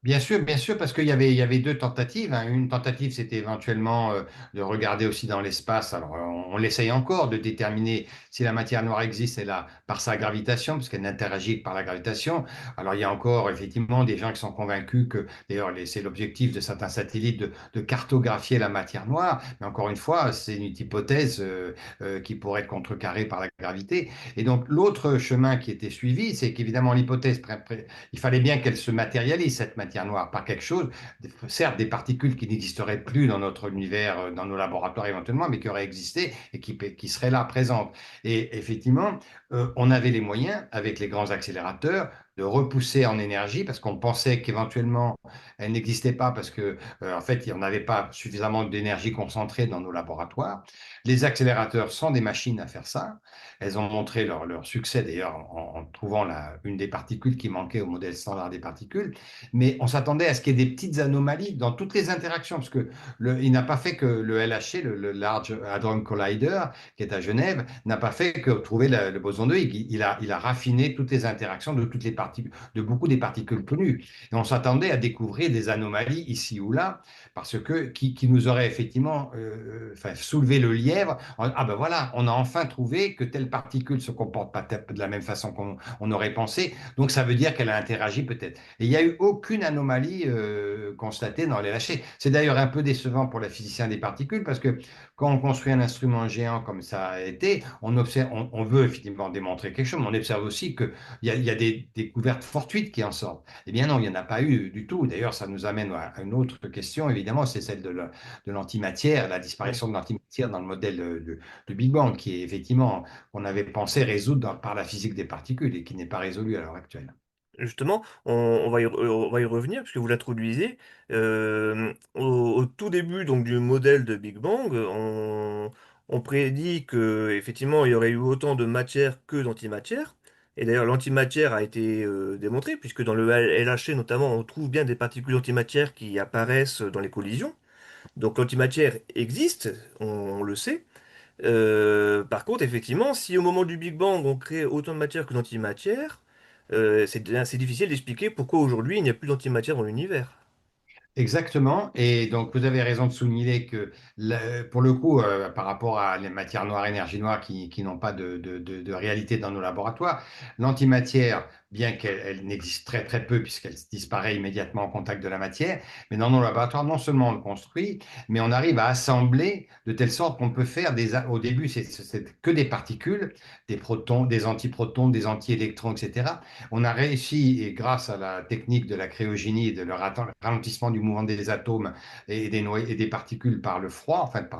Bien sûr, parce il y avait deux tentatives, hein. Une tentative, c'était éventuellement de regarder aussi dans l'espace. Alors, on l'essaye encore de déterminer si la matière noire existe, elle a, par sa gravitation, parce qu'elle n'interagit que par la gravitation. Alors, il y a encore effectivement des gens qui sont convaincus que, d'ailleurs, c'est l'objectif de certains satellites de cartographier la matière noire. Mais encore une fois, c'est une hypothèse qui pourrait être contrecarrée par la gravité. Et donc, l'autre chemin qui était suivi, c'est qu'évidemment, il fallait bien qu'elle se matérialise, cette matière noire, par quelque chose, certes des particules qui n'existeraient plus dans notre univers, dans nos laboratoires éventuellement, mais qui auraient existé et qui seraient là présentes. Et effectivement, on avait les moyens, avec les grands accélérateurs, de repousser en énergie parce qu'on pensait qu'éventuellement elle n'existait pas parce que en fait il n'y en avait pas suffisamment d'énergie concentrée dans nos laboratoires. Les accélérateurs sont des machines à faire ça. Elles ont montré leur succès d'ailleurs en trouvant une des particules qui manquait au modèle standard des particules, mais on s'attendait à ce qu'il y ait des petites anomalies dans toutes les interactions, parce que il n'a pas fait que le LHC, le Large Hadron Collider, qui est à Genève, n'a pas fait que trouver le boson de Higgs. Il a raffiné toutes les interactions de toutes les particules, de beaucoup des particules connues. Et on s'attendait à découvrir des anomalies ici ou là, parce que qui nous auraient effectivement enfin, soulevé le lièvre. Ah ben voilà, on a enfin trouvé que telle particule se comporte pas de la même façon qu'on aurait pensé. Donc ça veut dire qu'elle a interagi peut-être. Et il n'y a eu aucune anomalie constatée dans les lâchers. C'est d'ailleurs un peu décevant pour la physicien des particules parce que quand on construit un instrument géant comme ça a été, on observe, on veut effectivement démontrer quelque chose, mais on observe aussi qu'il y a des découvertes fortuites qui en sortent. Eh bien non, il n'y en a pas eu du tout. D'ailleurs, ça nous amène à une autre question, évidemment, c'est celle de l'antimatière, la Ouais. disparition de l'antimatière dans le modèle de Big Bang, qui est effectivement, qu'on avait pensé résoudre par la physique des particules et qui n'est pas résolue à l'heure actuelle. Justement, on va y revenir puisque vous l'introduisez. Au tout début donc, du modèle de Big Bang, on prédit que effectivement il y aurait eu autant de matière que d'antimatière. Et d'ailleurs, l'antimatière a été démontrée puisque dans le LHC notamment, on trouve bien des particules antimatière qui apparaissent dans les collisions. Donc l'antimatière existe, on le sait. Par contre, effectivement, si au moment du Big Bang, on crée autant de matière que d'antimatière, c'est difficile d'expliquer pourquoi aujourd'hui il n'y a plus d'antimatière dans l'univers. Exactement. Et donc, vous avez raison de souligner que, pour le coup, par rapport à les matières noires, énergie noire qui n'ont pas de réalité dans nos laboratoires, l'antimatière, bien qu'elle n'existe très très peu puisqu'elle disparaît immédiatement en contact de la matière, mais dans nos laboratoires, non seulement on le construit, mais on arrive à assembler de telle sorte qu'on peut faire au début, c'est que des particules, des protons, des antiprotons, des antiélectrons, etc. On a réussi, et grâce à la technique de la cryogénie et de le ralentissement du mouvement des atomes et des particules par le froid, en fait,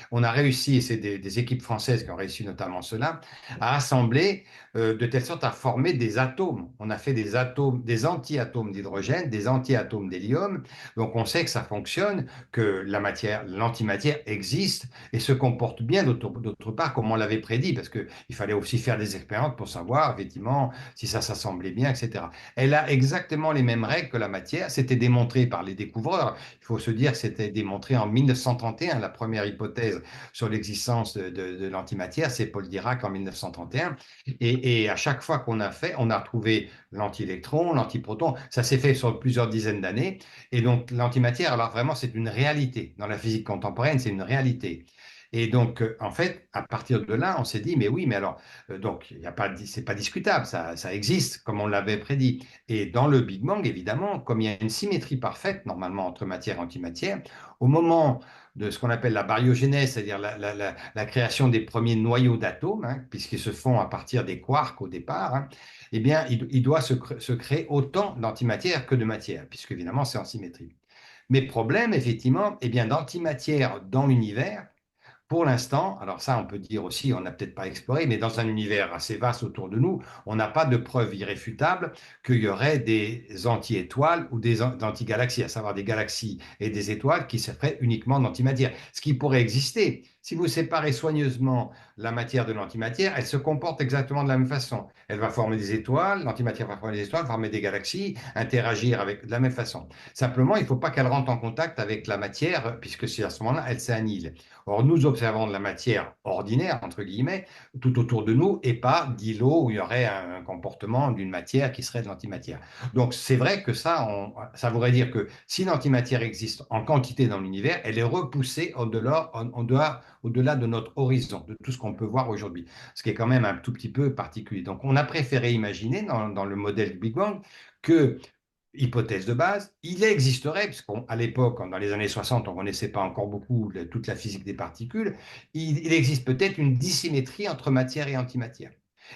on a réussi, et c'est des équipes françaises qui ont réussi notamment cela, à assembler de telle sorte à former des atomes. On a fait des atomes, des anti-atomes d'hydrogène, des anti-atomes d'hélium. Donc on sait que ça fonctionne, que la matière, l'antimatière existe et se comporte bien d'autre part, comme on l'avait prédit, parce qu'il fallait aussi faire des expériences pour savoir, effectivement, si ça s'assemblait bien, etc. Elle a exactement les mêmes règles que la matière. C'était démontré par les découvreurs. Il faut se dire que c'était démontré en 1931, la première hypothèse sur l'existence de l'antimatière, c'est Paul Dirac en 1931. Et à chaque fois qu'on a fait, on a trouvé l'antiélectron, l'antiproton. Ça s'est fait sur plusieurs dizaines d'années. Et donc l'antimatière, alors vraiment, c'est une réalité. Dans la physique contemporaine, c'est une réalité. Et donc, en fait, à partir de là, on s'est dit, mais oui, mais alors, donc, il y a pas, c'est pas discutable, ça existe, comme on l'avait prédit. Et dans le Big Bang, évidemment, comme il y a une symétrie parfaite, normalement, entre matière et antimatière, au moment de ce qu'on appelle la baryogénèse, c'est-à-dire la création des premiers noyaux d'atomes, hein, puisqu'ils se font à partir des quarks au départ, hein, eh bien, il doit se créer autant d'antimatière que de matière, puisque évidemment, c'est en symétrie. Mais problème, effectivement, eh bien, d'antimatière dans l'univers, pour l'instant, alors ça, on peut dire aussi, on n'a peut-être pas exploré, mais dans un univers assez vaste autour de nous, on n'a pas de preuve irréfutable qu'il y aurait des anti-étoiles ou des anti-galaxies, à savoir des galaxies et des étoiles qui seraient uniquement d'antimatière. Ce qui pourrait exister, si vous séparez soigneusement la matière de l'antimatière, elle se comporte exactement de la même façon. Elle va former des étoiles, l'antimatière va former des étoiles, former des galaxies, interagir avec de la même façon. Simplement, il ne faut pas qu'elle rentre en contact avec la matière, puisque si à ce moment-là, elle s'annihile. Or, nous observons de la matière ordinaire, entre guillemets, tout autour de nous, et pas d'îlots où il y aurait un comportement d'une matière qui serait de l'antimatière. Donc, c'est vrai que ça voudrait dire que si l'antimatière existe en quantité dans l'univers, elle est repoussée au-delà de notre horizon, de tout ce qu'on peut voir aujourd'hui, ce qui est quand même un tout petit peu particulier. Donc, on a préféré imaginer dans le modèle du Big Bang que hypothèse de base, il existerait, puisqu'à l'époque, dans les années 60, on ne connaissait pas encore beaucoup toute la physique des particules, il existe peut-être une dissymétrie entre matière et antimatière.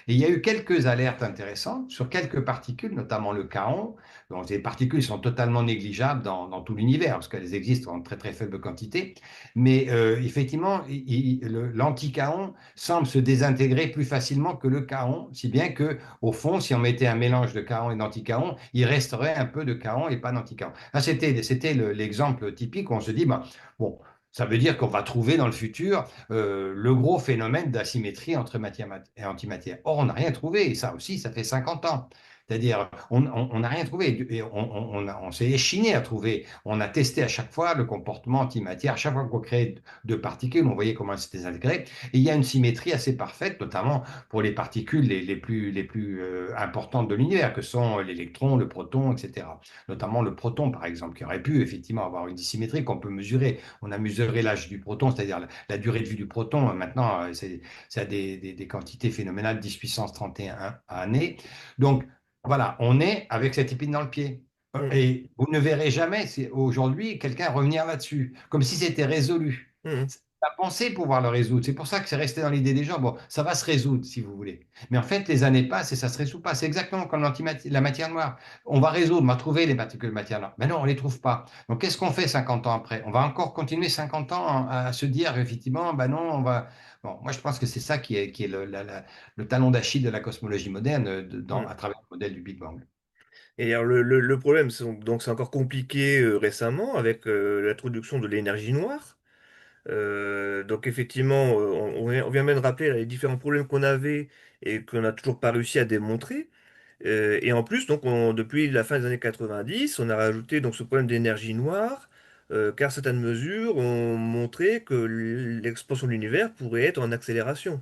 Et il y a eu quelques alertes intéressantes sur quelques particules, notamment le kaon, dont ces particules sont totalement négligeables dans tout l'univers, parce qu'elles existent en très très faible quantité. Mais effectivement, l'anti-kaon semble se désintégrer plus facilement que le kaon, si bien que au fond, si on mettait un mélange de kaon et d'antichaon, il resterait un peu de kaon et pas d'antichaon. C'était l'exemple typique où on se dit, bah, bon, ça veut dire qu'on va trouver dans le futur le gros phénomène d'asymétrie entre matière et antimatière. Or, on n'a rien trouvé, et ça aussi, ça fait 50 ans. C'est-à-dire, on n'a rien trouvé, et on s'est échiné à trouver. On a testé à chaque fois le comportement antimatière. À chaque fois qu'on créait deux particules, on voyait comment elles s'étaient intégrées. Et il y a une symétrie assez parfaite, notamment pour les particules les plus importantes de l'univers, que sont l'électron, le proton, etc. Notamment le proton, par exemple, qui aurait pu effectivement avoir une dissymétrie qu'on peut mesurer. On a mesuré l'âge du proton, c'est-à-dire la durée de vie du proton. Maintenant, c'est à des quantités phénoménales, 10 puissance 31 années. Donc, voilà, on est avec cette épine dans le pied. Mhm. Et vous ne verrez jamais aujourd'hui quelqu'un revenir là-dessus, comme si c'était résolu. Mhm. La pensée pouvoir le résoudre. C'est pour ça que c'est resté dans l'idée des gens. Bon, ça va se résoudre si vous voulez. Mais en fait, les années passent et ça se résout pas. C'est exactement comme la matière noire. On va résoudre, on va trouver les particules de matière noire. Mais non, on les trouve pas. Donc, qu'est-ce qu'on fait 50 ans après? On va encore continuer 50 ans à se dire, effectivement, ben non, on va. Bon, moi, je pense que c'est ça qui est le talon d'Achille de la cosmologie moderne Mhm. à travers le modèle du Big Bang. Et alors le problème, c'est encore compliqué récemment avec l'introduction de l'énergie noire. Donc effectivement, on vient même de rappeler là, les différents problèmes qu'on avait et qu'on n'a toujours pas réussi à démontrer. Et en plus, donc, depuis la fin des années 90, on a rajouté donc ce problème d'énergie noire, car certaines mesures ont montré que l'expansion de l'univers pourrait être en accélération.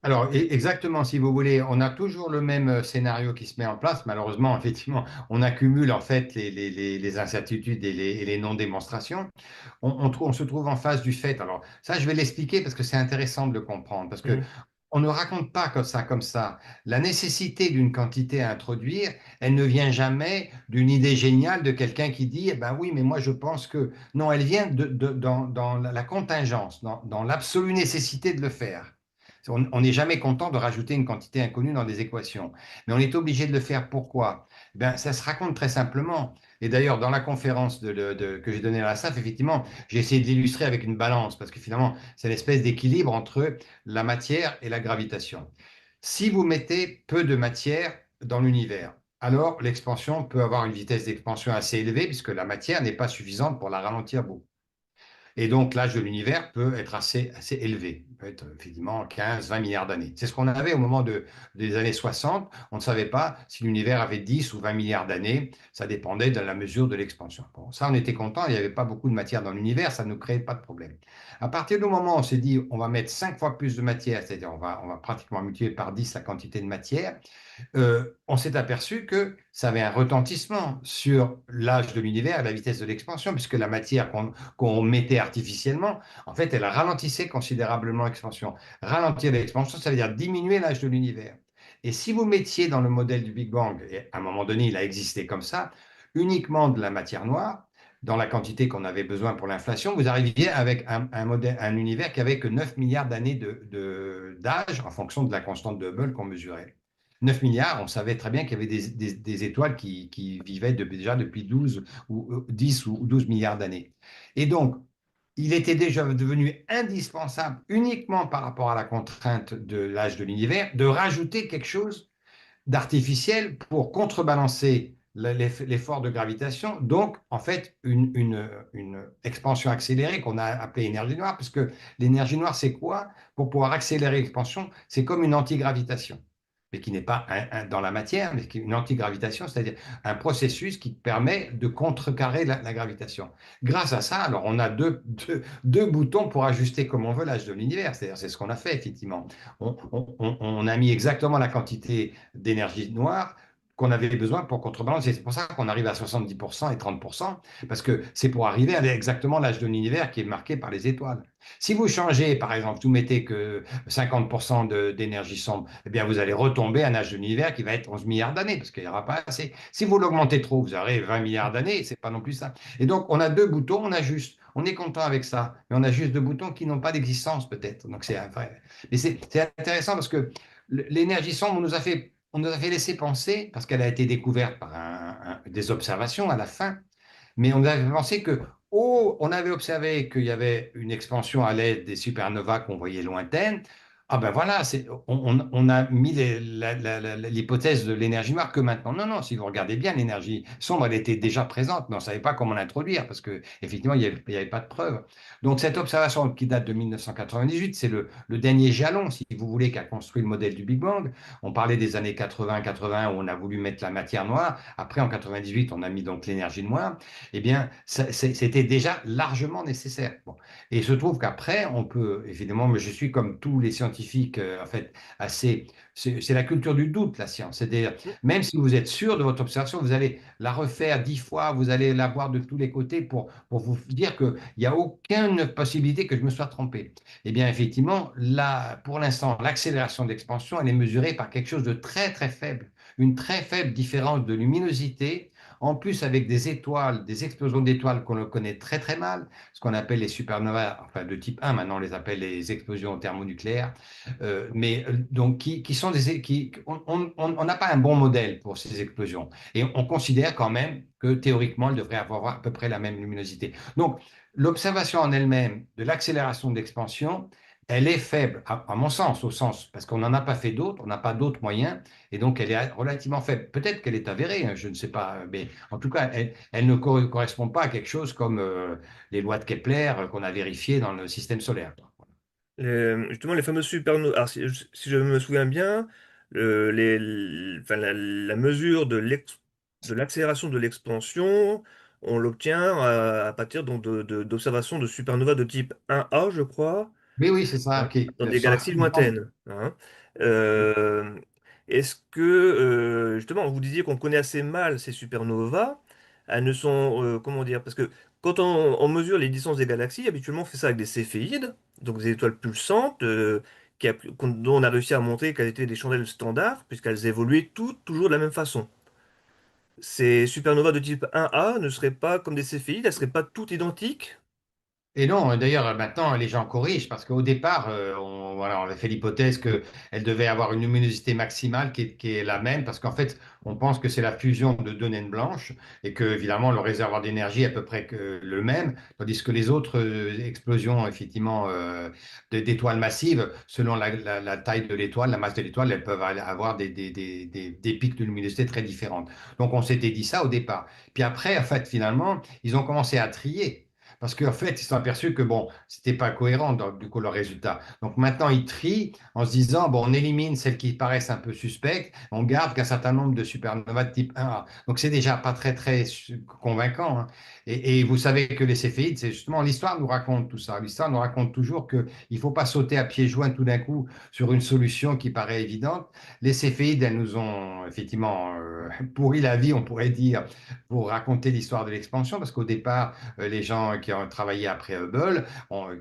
Alors, exactement, si vous voulez, on a toujours le même scénario qui se met en place. Malheureusement, effectivement, on accumule en fait les incertitudes et les non-démonstrations. On se trouve en face du fait. Alors, ça, je vais l'expliquer parce que c'est intéressant de le comprendre. Parce que Mhm. on ne raconte pas comme ça, comme ça. La nécessité d'une quantité à introduire, elle ne vient jamais d'une idée géniale de quelqu'un qui dit, eh ben oui, mais moi je pense que. Non, elle vient dans la contingence, dans l'absolue nécessité de le faire. On n'est jamais content de rajouter une quantité inconnue dans des équations. Mais on est obligé de le faire. Pourquoi? Ben, ça se raconte très simplement. Et d'ailleurs, dans la conférence que j'ai donnée à la SAF, effectivement, j'ai essayé de l'illustrer avec une balance, parce que finalement, c'est l'espèce d'équilibre entre la matière et la gravitation. Si vous mettez peu de matière dans l'univers, alors l'expansion peut avoir une vitesse d'expansion assez élevée, puisque la matière n'est pas suffisante pour la ralentir beaucoup. Et donc, l'âge de l'univers peut être assez élevé, il peut être effectivement 15, 20 milliards d'années. C'est ce qu'on avait au moment des années 60. On ne savait pas si l'univers avait 10 ou 20 milliards d'années. Ça dépendait de la mesure de l'expansion. Bon, ça, on était content. Il n'y avait pas beaucoup de matière dans l'univers. Ça ne créait pas de problème. À partir du moment où on s'est dit, on va mettre 5 fois plus de matière, c'est-à-dire on va pratiquement multiplier par 10 la quantité de matière, on s'est aperçu que ça avait un retentissement sur l'âge de l'univers et la vitesse de l'expansion, puisque la matière qu'on mettait artificiellement, en fait, elle ralentissait considérablement l'expansion. Ralentir l'expansion, ça veut dire diminuer l'âge de l'univers. Et si vous mettiez dans le modèle du Big Bang, et à un moment donné, il a existé comme ça, uniquement de la matière noire, dans la quantité qu'on avait besoin pour l'inflation, vous arriviez avec un univers qui avait que 9 milliards d'années d'âge en fonction de la constante de Hubble qu'on mesurait. 9 milliards, on savait très bien qu'il y avait des étoiles qui vivaient déjà depuis 12 ou 10 ou 12 milliards d'années. Et donc, il était déjà devenu indispensable, uniquement par rapport à la contrainte de l'âge de l'univers, de rajouter quelque chose d'artificiel pour contrebalancer l'effort de gravitation. Donc, en fait, une expansion accélérée qu'on a appelée énergie noire, parce que l'énergie noire, c'est quoi? Pour pouvoir accélérer l'expansion, c'est comme une antigravitation, mais qui n'est pas dans la matière, mais qui est une antigravitation, c'est-à-dire un processus qui permet de contrecarrer la gravitation. Grâce à ça, alors on a deux boutons pour ajuster comme on veut l'âge de l'univers, c'est-à-dire c'est ce qu'on a fait effectivement. On a mis exactement la quantité d'énergie noire qu'on avait besoin pour contrebalancer. C'est pour ça qu'on arrive à 70% et 30%, parce que c'est pour arriver à exactement l'âge de l'univers qui est marqué par les étoiles. Si vous changez, par exemple, vous mettez que 50% d'énergie sombre, eh bien, vous allez retomber à un âge de l'univers qui va être 11 milliards d'années, parce qu'il n'y aura pas assez. Si vous l'augmentez trop, vous aurez 20 milliards d'années, c'est pas non plus ça. Et donc, on a deux boutons, on ajuste. On est content avec ça, mais on a juste deux boutons qui n'ont pas d'existence, peut-être. Donc, c'est vrai. Mais c'est intéressant parce que l'énergie sombre on nous a fait laisser penser, parce qu'elle a été découverte par des observations à la fin, mais on avait pensé que, oh, on avait observé qu'il y avait une expansion à l'aide des supernovas qu'on voyait lointaines. Ah ben voilà, on a mis l'hypothèse de l'énergie noire que maintenant. Non, non, si vous regardez bien, l'énergie sombre, elle était déjà présente, mais on ne savait pas comment l'introduire parce que effectivement, il y avait pas de preuve. Donc cette observation qui date de 1998, c'est le dernier jalon, si vous voulez, qu'a construit le modèle du Big Bang. On parlait des années 80-80 où on a voulu mettre la matière noire. Après, en 98, on a mis donc l'énergie noire. Eh bien, c'était déjà largement nécessaire. Bon. Et il se trouve qu'après, on peut, évidemment, mais je suis comme tous les scientifiques, en fait, assez. C'est la culture du doute, la science. C'est-à-dire, même si vous êtes sûr de votre observation, vous allez la refaire 10 fois, vous allez la voir de tous les côtés pour vous dire qu'il n'y a aucune possibilité que je me sois trompé. Eh bien, effectivement, là, pour l'instant, l'accélération d'expansion, elle est mesurée par quelque chose de très, très faible, une très faible différence de luminosité en plus avec des étoiles, des explosions d'étoiles qu'on connaît très très mal, ce qu'on appelle les supernovas, enfin de type 1, maintenant on les appelle les explosions thermonucléaires, mais donc qui sont on n'a pas un bon modèle pour ces explosions. Et on considère quand même que théoriquement, elles devraient avoir à peu près la même luminosité. Donc, l'observation en elle-même de l'accélération d'expansion, elle est faible, à mon sens, parce qu'on n'en a pas fait d'autres, on n'a pas d'autres moyens, et donc elle est relativement faible. Peut-être qu'elle est avérée, hein, je ne sais pas, mais en tout cas, elle ne correspond pas à quelque chose comme les lois de Kepler qu'on a vérifiées dans le système solaire. Justement, les fameuses supernovas. Alors, si je me souviens bien, enfin, la mesure de l'accélération de l'expansion, on l'obtient à partir donc, d'observations de supernovas de type 1A, je crois, Oui, oui, c'est ça, hein, qui dans des sont galaxies lointaines, hein. Euh, Est-ce que, justement, vous disiez qu'on connaît assez mal ces supernovas, elles ne sont, comment dire, parce que quand on mesure les distances des galaxies, habituellement on fait ça avec des céphéides, donc des étoiles pulsantes, dont on a réussi à montrer qu'elles étaient des chandelles standards, puisqu'elles évoluaient toutes toujours de la même façon. Ces supernovas de type 1A ne seraient pas comme des céphéides, elles seraient pas toutes identiques? Et non, d'ailleurs, maintenant, les gens corrigent parce qu'au départ, voilà, on avait fait l'hypothèse qu'elle devait avoir une luminosité maximale qui est la même parce qu'en fait, on pense que c'est la fusion de deux naines blanches et que, évidemment, le réservoir d'énergie est à peu près que le même, tandis que les autres explosions, effectivement, d'étoiles massives, selon la taille de l'étoile, la masse de l'étoile, elles peuvent avoir des pics de luminosité très différentes. Donc, on s'était dit ça au départ. Puis après, en fait, finalement, ils ont commencé à trier. Parce qu'en fait, ils se sont aperçus que bon, c'était pas cohérent, donc, du coup, le résultat. Donc maintenant, ils trient en se disant, bon, on élimine celles qui paraissent un peu suspectes, on garde qu'un certain nombre de supernovas de type 1A. Donc c'est déjà pas très, très convaincant, hein. Et vous savez que les céphéides, c'est justement, l'histoire nous raconte tout ça. L'histoire nous raconte toujours qu'il ne faut pas sauter à pieds joints tout d'un coup sur une solution qui paraît évidente. Les céphéides, elles nous ont effectivement pourri la vie, on pourrait dire, pour raconter l'histoire de l'expansion, parce qu'au départ, les gens qui ont travaillé après Hubble,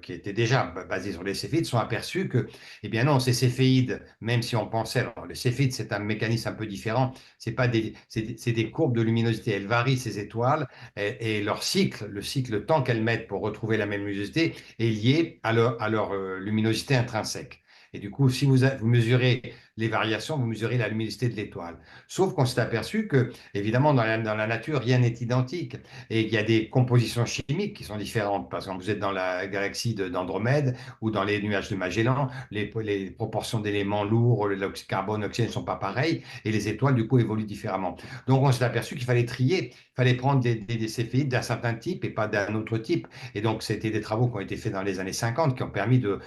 qui étaient déjà basés sur les céphéides, sont aperçus que, eh bien non, ces céphéides, même si on pensait, alors le céphéide, c'est un mécanisme un peu différent, c'est des courbes de luminosité, elles varient ces étoiles, et leur cycle, le temps qu'elles mettent pour retrouver la même luminosité, est lié à leur luminosité intrinsèque. Et du coup, si vous mesurez les variations, vous mesurez la luminosité de l'étoile. Sauf qu'on s'est aperçu que, évidemment, dans la nature, rien n'est identique. Et il y a des compositions chimiques qui sont différentes. Par exemple, vous êtes dans la galaxie d'Andromède ou dans les nuages de Magellan, les proportions d'éléments lourds, carbone, oxygène ne sont pas pareilles, et les étoiles, du coup, évoluent différemment. Donc, on s'est aperçu qu'il fallait trier, il fallait prendre des céphéides d'un certain type et pas d'un autre type. Et donc, c'était des travaux qui ont été faits dans les années 50 qui ont permis de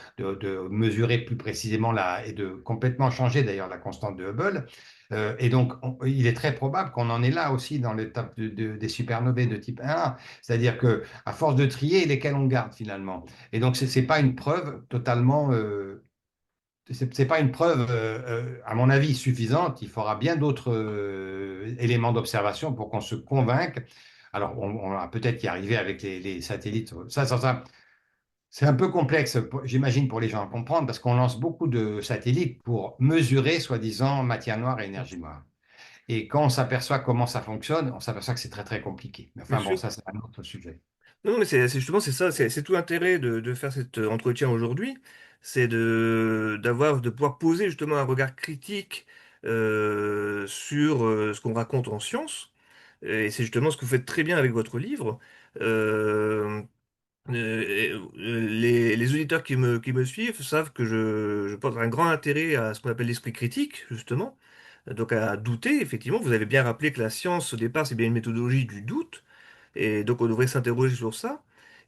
mesurer plus précisément et de complètement changer d'ailleurs la constante de Hubble. Et donc, il est très probable qu'on en est là aussi dans l'étape des supernovae de type 1A. C'est-à-dire que à force de trier, lesquels on garde finalement. Et donc, c'est pas une preuve totalement c'est pas une preuve, à mon avis, suffisante. Il faudra bien d'autres éléments d'observation pour qu'on se convainque. Alors, on va peut-être y arriver avec les satellites. Ça, c'est un peu complexe, j'imagine, pour les gens à comprendre, parce qu'on lance beaucoup de satellites pour mesurer, soi-disant, matière noire et énergie noire. Et quand on s'aperçoit comment ça fonctionne, on s'aperçoit que c'est très, très compliqué. Mais Bien enfin, bon, sûr. ça, c'est un autre sujet. Non, mais justement, c'est ça, c'est tout l'intérêt de faire cet entretien aujourd'hui, c'est de pouvoir poser justement un regard critique sur ce qu'on raconte en science. Et c'est justement ce que vous faites très bien avec votre livre. Euh, les auditeurs qui me suivent savent que je porte un grand intérêt à ce qu'on appelle l'esprit critique, justement. Donc à douter, effectivement, vous avez bien rappelé que la science, au départ, c'est bien une méthodologie du doute. Et donc on devrait s'interroger sur ça.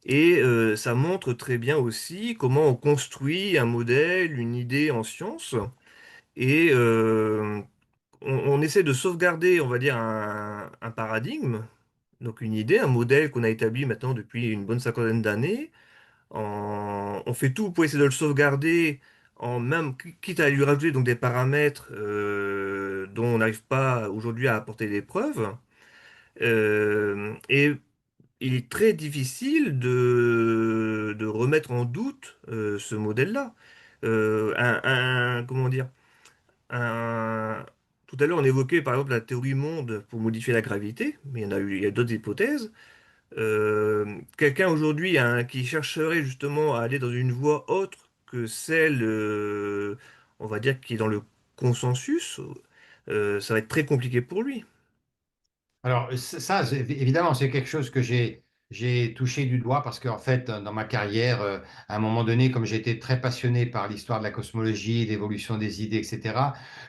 Et ça montre très bien aussi comment on construit un modèle, une idée en science. Et on essaie de sauvegarder, on va dire, un paradigme, donc une idée, un modèle qu'on a établi maintenant depuis une bonne cinquantaine d'années. On fait tout pour essayer de le sauvegarder, en même, quitte à lui rajouter donc des paramètres dont on n'arrive pas aujourd'hui à apporter des preuves. Et il est très difficile de remettre en doute ce modèle-là. Comment dire, un- tout à l'heure, on évoquait par exemple la théorie monde pour modifier la gravité, mais il y a d'autres hypothèses. Quelqu'un aujourd'hui qui chercherait justement à aller dans une voie autre que celle, on va dire, qui est dans le consensus, ça va être très compliqué pour lui. Alors, ça, évidemment, c'est quelque chose que j'ai touché du doigt parce qu'en fait, dans ma carrière, à un moment donné, comme j'étais très passionné par l'histoire de la cosmologie, l'évolution des idées, etc.,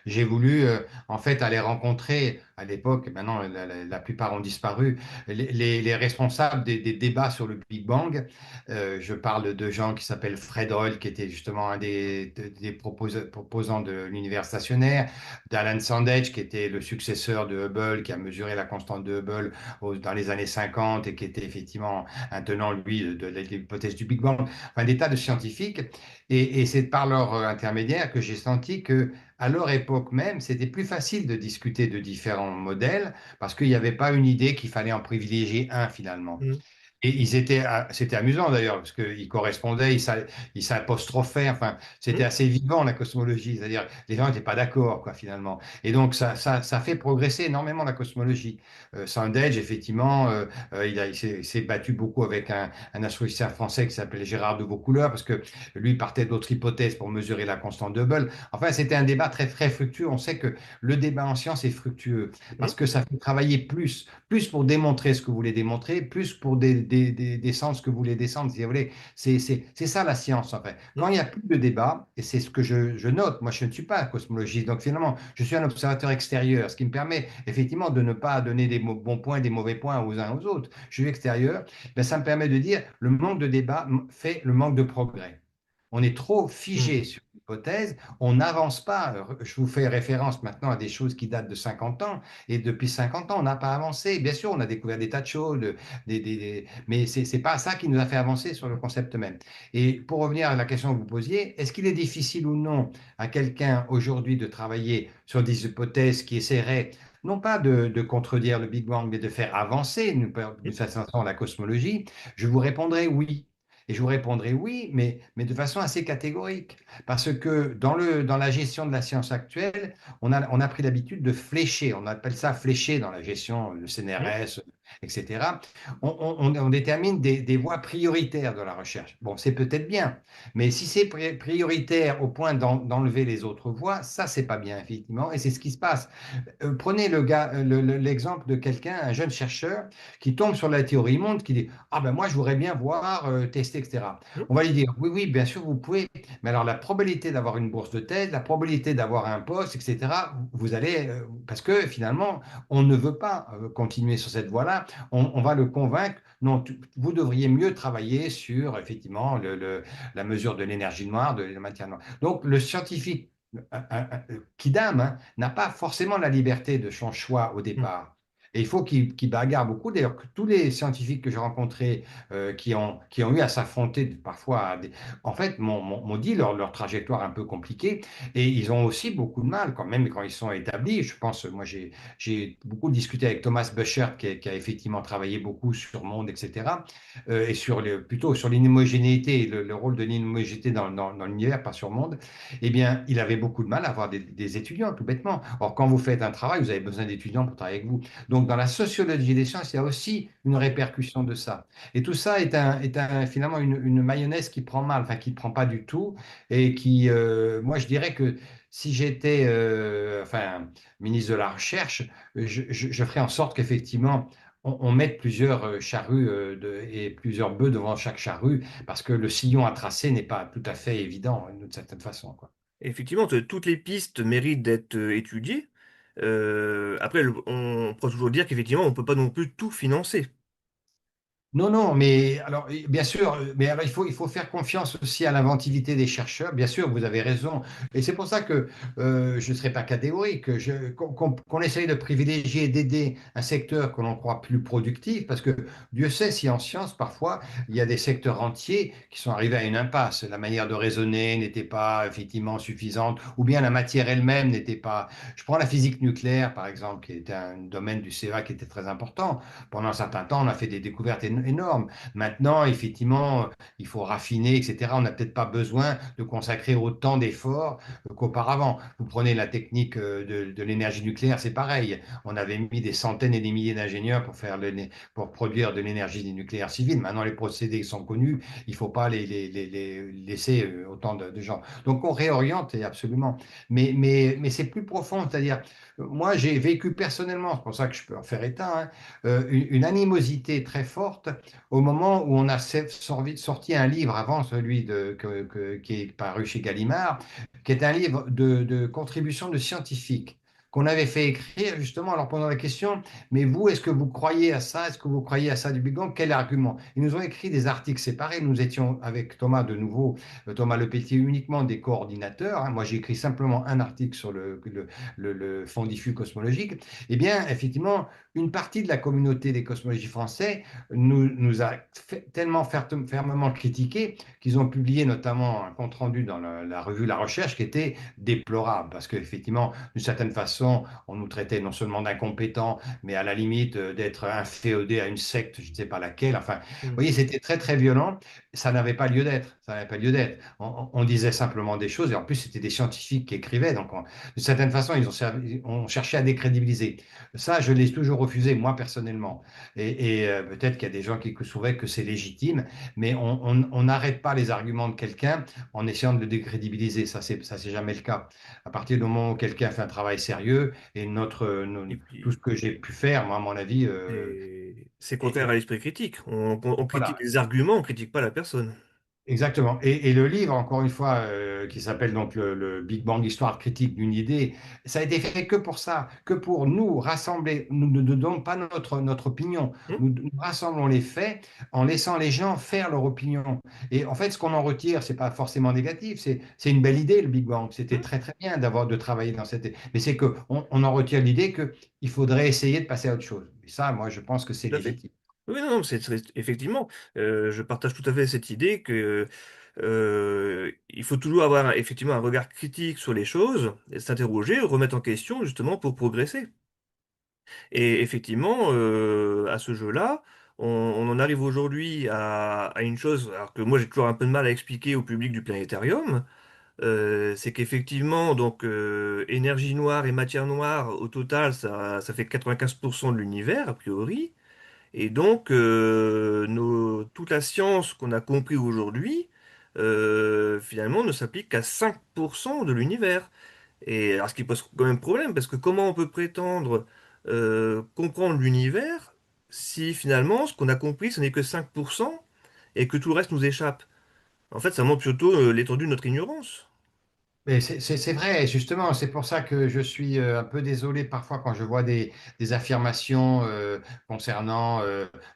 j'ai voulu, en fait, aller rencontrer, à l'époque, maintenant, la plupart ont disparu, les responsables des débats sur le Big Bang. Je parle de gens qui s'appellent Fred Hoyle, qui était justement un des proposants de l'univers stationnaire, d'Alan Sandage, qui était le successeur de Hubble, qui a mesuré la constante de Hubble dans les années 50 et qui était effectivement un tenant, lui, de l'hypothèse du Big Bang, enfin des tas de scientifiques. Et c'est par leur intermédiaire que j'ai senti que à leur époque même, c'était plus facile de discuter de différents modèles parce qu'il n'y avait pas une idée qu'il fallait en privilégier un finalement. Mm. Et c'était amusant d'ailleurs, parce qu'ils correspondaient, ils s'apostrophaient, enfin, c'était Mm. assez vivant la cosmologie, c'est-à-dire les gens n'étaient pas d'accord, quoi, finalement. Et donc, ça fait progresser énormément la cosmologie. Sandage, effectivement, il s'est battu beaucoup avec un astrophysicien français qui s'appelait Gérard de Vaucouleurs, parce que lui partait d'autres hypothèses pour mesurer la constante de Hubble. Enfin, c'était un débat très, très fructueux. On sait que le débat en science est fructueux, parce Mm. que ça fait travailler plus pour démontrer ce que vous voulez démontrer, plus pour descendre ce que vous voulez descendre, si vous voulez. C'est ça la science, en fait. Quand Mm. il n'y a plus de débat, et c'est ce que je note, moi je ne suis pas un cosmologiste, donc finalement je suis un observateur extérieur, ce qui me permet effectivement de ne pas donner des bons points et des mauvais points aux uns aux autres. Je suis extérieur, ben, ça me permet de dire le manque de débat fait le manque de progrès. On est trop Mm. figé sur l'hypothèse, on n'avance pas. Je vous fais référence maintenant à des choses qui datent de 50 ans, et depuis 50 ans, on n'a pas avancé. Bien sûr, on a découvert des tas de choses, mais ce n'est pas ça qui nous a fait avancer sur le concept même. Et pour revenir à la question que vous posiez, est-ce qu'il est difficile ou non à quelqu'un aujourd'hui de travailler sur des hypothèses qui essaieraient non pas de contredire le Big Bang, mais de faire avancer d'une certaine façon la cosmologie? Je vous répondrai oui. Et je vous répondrai oui, mais de façon assez catégorique. Parce que dans la gestion de la science actuelle, on a pris l'habitude de flécher. On appelle ça flécher dans la gestion, le Mm. CNRS. etc., on détermine des voies prioritaires de la recherche. Bon, c'est peut-être bien, mais si c'est prioritaire au point d'enlever les autres voies, ça, c'est pas bien, effectivement, et c'est ce qui se passe. Prenez l'exemple de quelqu'un, un jeune chercheur, qui tombe sur la théorie monde, qui dit, ah ben moi, je voudrais bien voir, tester, etc. Hmm. On va lui dire, oui, oui, bien sûr, vous pouvez, mais alors la probabilité d'avoir une bourse de thèse, la probabilité d'avoir un poste, etc., vous allez, parce que finalement, on ne veut pas continuer sur cette voie-là, on va le convaincre, non, vous devriez mieux travailler sur, effectivement, la mesure de l'énergie noire, de la matière noire. Donc, le scientifique Kidam, hein, n'a pas forcément la liberté de son choix au Hmm. départ. Et il faut qu'il bagarre beaucoup. D'ailleurs, tous les scientifiques que j'ai rencontrés qui ont eu à s'affronter parfois, en fait, m'ont dit leur trajectoire un peu compliquée. Et ils ont aussi beaucoup de mal, quand même, quand ils sont établis. Je pense, moi, j'ai beaucoup discuté avec Thomas Buschert, qui a effectivement travaillé beaucoup sur monde, etc. Et plutôt sur l'inhomogénéité, le rôle de l'inhomogénéité dans l'univers, pas sur monde. Eh bien, il avait beaucoup de mal à avoir des étudiants, tout bêtement. Or, quand vous faites un travail, vous avez besoin d'étudiants pour travailler avec vous. Donc, dans la sociologie des sciences, il y a aussi une répercussion de ça. Et tout ça finalement une mayonnaise qui prend mal, enfin, qui ne prend pas du tout, et qui, moi, je dirais que si j'étais enfin, ministre de la Recherche, je ferais en sorte qu'effectivement, on mette plusieurs charrues et plusieurs bœufs devant chaque charrue, parce que le sillon à tracer n'est pas tout à fait évident, d'une certaine façon, quoi. Effectivement, toutes les pistes méritent d'être étudiées. Après, on peut toujours dire qu'effectivement, on ne peut pas non plus tout financer. Non, non, mais alors, bien sûr, mais alors il faut faire confiance aussi à l'inventivité des chercheurs. Bien sûr, vous avez raison. Et c'est pour ça que je ne serai pas catégorique, qu'on essaye de privilégier et d'aider un secteur que l'on croit plus productif, parce que Dieu sait si en science, parfois, il y a des secteurs entiers qui sont arrivés à une impasse. La manière de raisonner n'était pas effectivement suffisante, ou bien la matière elle-même n'était pas. Je prends la physique nucléaire, par exemple, qui était un domaine du CEA qui était très important. Pendant un certain temps, on a fait des découvertes énormes. Maintenant, effectivement, il faut raffiner, etc. On n'a peut-être pas besoin de consacrer autant d'efforts qu'auparavant. Vous prenez la technique de l'énergie nucléaire, c'est pareil. On avait mis des centaines et des milliers d'ingénieurs pour produire de l'énergie nucléaire civile. Maintenant, les procédés sont connus. Il ne faut pas les laisser autant de gens. Donc, on réoriente et absolument. Mais c'est plus profond, c'est-à-dire, moi, j'ai vécu personnellement, c'est pour ça que je peux en faire état, hein, une animosité très forte au moment où on a sorti un livre avant celui qui est paru chez Gallimard, qui est un livre de contribution de scientifiques qu'on avait fait écrire justement en leur posant la question, mais vous, est-ce que vous croyez à ça? Est-ce que vous croyez à ça du Big Bang? Quel argument? Ils nous ont écrit des articles séparés. Nous étions avec Thomas de nouveau, Thomas Lepelletier, uniquement des coordinateurs, hein. Moi, j'ai écrit simplement un article sur le fond diffus cosmologique. Eh bien, effectivement, une partie de la communauté des cosmologistes français nous a tellement fermement critiqué qu'ils ont publié notamment un compte-rendu dans la revue La Recherche qui était déplorable parce qu'effectivement, d'une certaine façon, on nous traitait non seulement d'incompétents, mais à la limite d'être inféodés à une secte, je ne sais pas laquelle. Enfin, vous Hmm. voyez, c'était très, très violent. Ça n'avait pas lieu d'être. Ça n'avait pas lieu d'être. On disait simplement des choses et en plus, c'était des scientifiques qui écrivaient. Donc, d'une certaine façon, on cherchait à décrédibiliser. Ça, je l'ai toujours refusé, moi personnellement. Et peut-être qu'il y a des gens qui trouveraient que c'est légitime, mais on n'arrête pas les arguments de quelqu'un en essayant de le décrédibiliser. Ça, c'est jamais le cas. À partir du moment où quelqu'un fait un travail sérieux, et Et tout puis, ce que j'ai pu faire, moi, à mon avis, c'est et, contraire à et l'esprit critique. On critique voilà. les arguments, on critique pas la personne. Exactement. Et le livre, encore une fois, qui s'appelle donc le Big Bang, Histoire critique d'une idée, ça a été fait que pour ça, que pour nous rassembler. Nous ne donnons pas notre opinion. Hmm. Nous rassemblons les faits en laissant les gens faire leur opinion. Et en fait, ce qu'on en retire, c'est pas forcément négatif. C'est une belle idée, le Big Bang. C'était Hmm. très, très bien de travailler dans cette. Mais c'est qu'on en retire l'idée qu'il faudrait essayer de passer à autre chose. Et ça, moi, je pense que c'est Tout à fait. légitime. Oui, non, non, effectivement, je partage tout à fait cette idée que il faut toujours avoir effectivement un regard critique sur les choses, et s'interroger, remettre en question justement pour progresser. Et effectivement, à ce jeu-là, on en arrive aujourd'hui à une chose alors que moi j'ai toujours un peu de mal à expliquer au public du planétarium, c'est qu'effectivement, donc énergie noire et matière noire, au total, ça fait 95% de l'univers, a priori. Et donc, toute la science qu'on a compris aujourd'hui, finalement, ne s'applique qu'à 5% de l'univers. Et alors, ce qui pose quand même problème, parce que comment on peut prétendre comprendre l'univers si finalement, ce qu'on a compris, ce n'est que 5% et que tout le reste nous échappe? En fait, ça montre plutôt l'étendue de notre ignorance. Mais c'est vrai, justement, c'est pour ça que je suis un peu désolé parfois quand je vois des affirmations concernant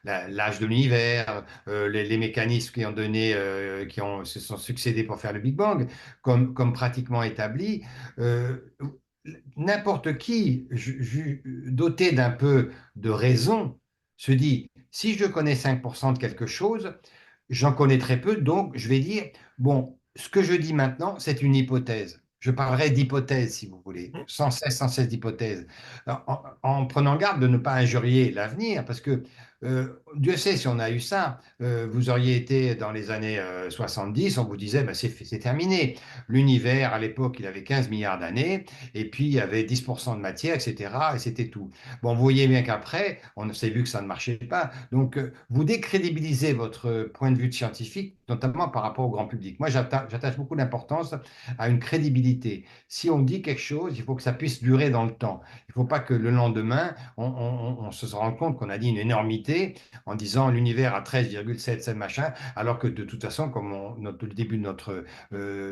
l'âge de l'univers, les mécanismes qui ont donné, se sont succédés pour faire le Big Bang, comme pratiquement établis. Euh, N'importe qui, doté d'un peu de raison, se dit, si je connais 5% de quelque chose, j'en connais très peu, donc je vais dire, bon, ce que je dis maintenant, c'est une hypothèse. Je parlerai d'hypothèse, si vous voulez, Mm. sans cesse d'hypothèse, en prenant garde de ne pas injurier l'avenir, parce que Dieu sait si on a eu ça, vous auriez été dans les années 70, on vous disait, ben, c'est terminé. L'univers, à l'époque, il avait 15 milliards d'années, et puis il y avait 10% de matière, etc., et c'était tout. Bon, vous voyez bien qu'après, on s'est vu que ça ne marchait pas. Donc, vous décrédibilisez votre point de vue de scientifique, notamment par rapport au grand public. Moi, j'attache beaucoup d'importance à une crédibilité. Si on dit quelque chose, il faut que ça puisse durer dans le temps. Il ne faut pas que le lendemain, on se rende compte qu'on a dit une énormité en disant l'univers a 13,77 machin, alors que de toute façon, comme le début de notre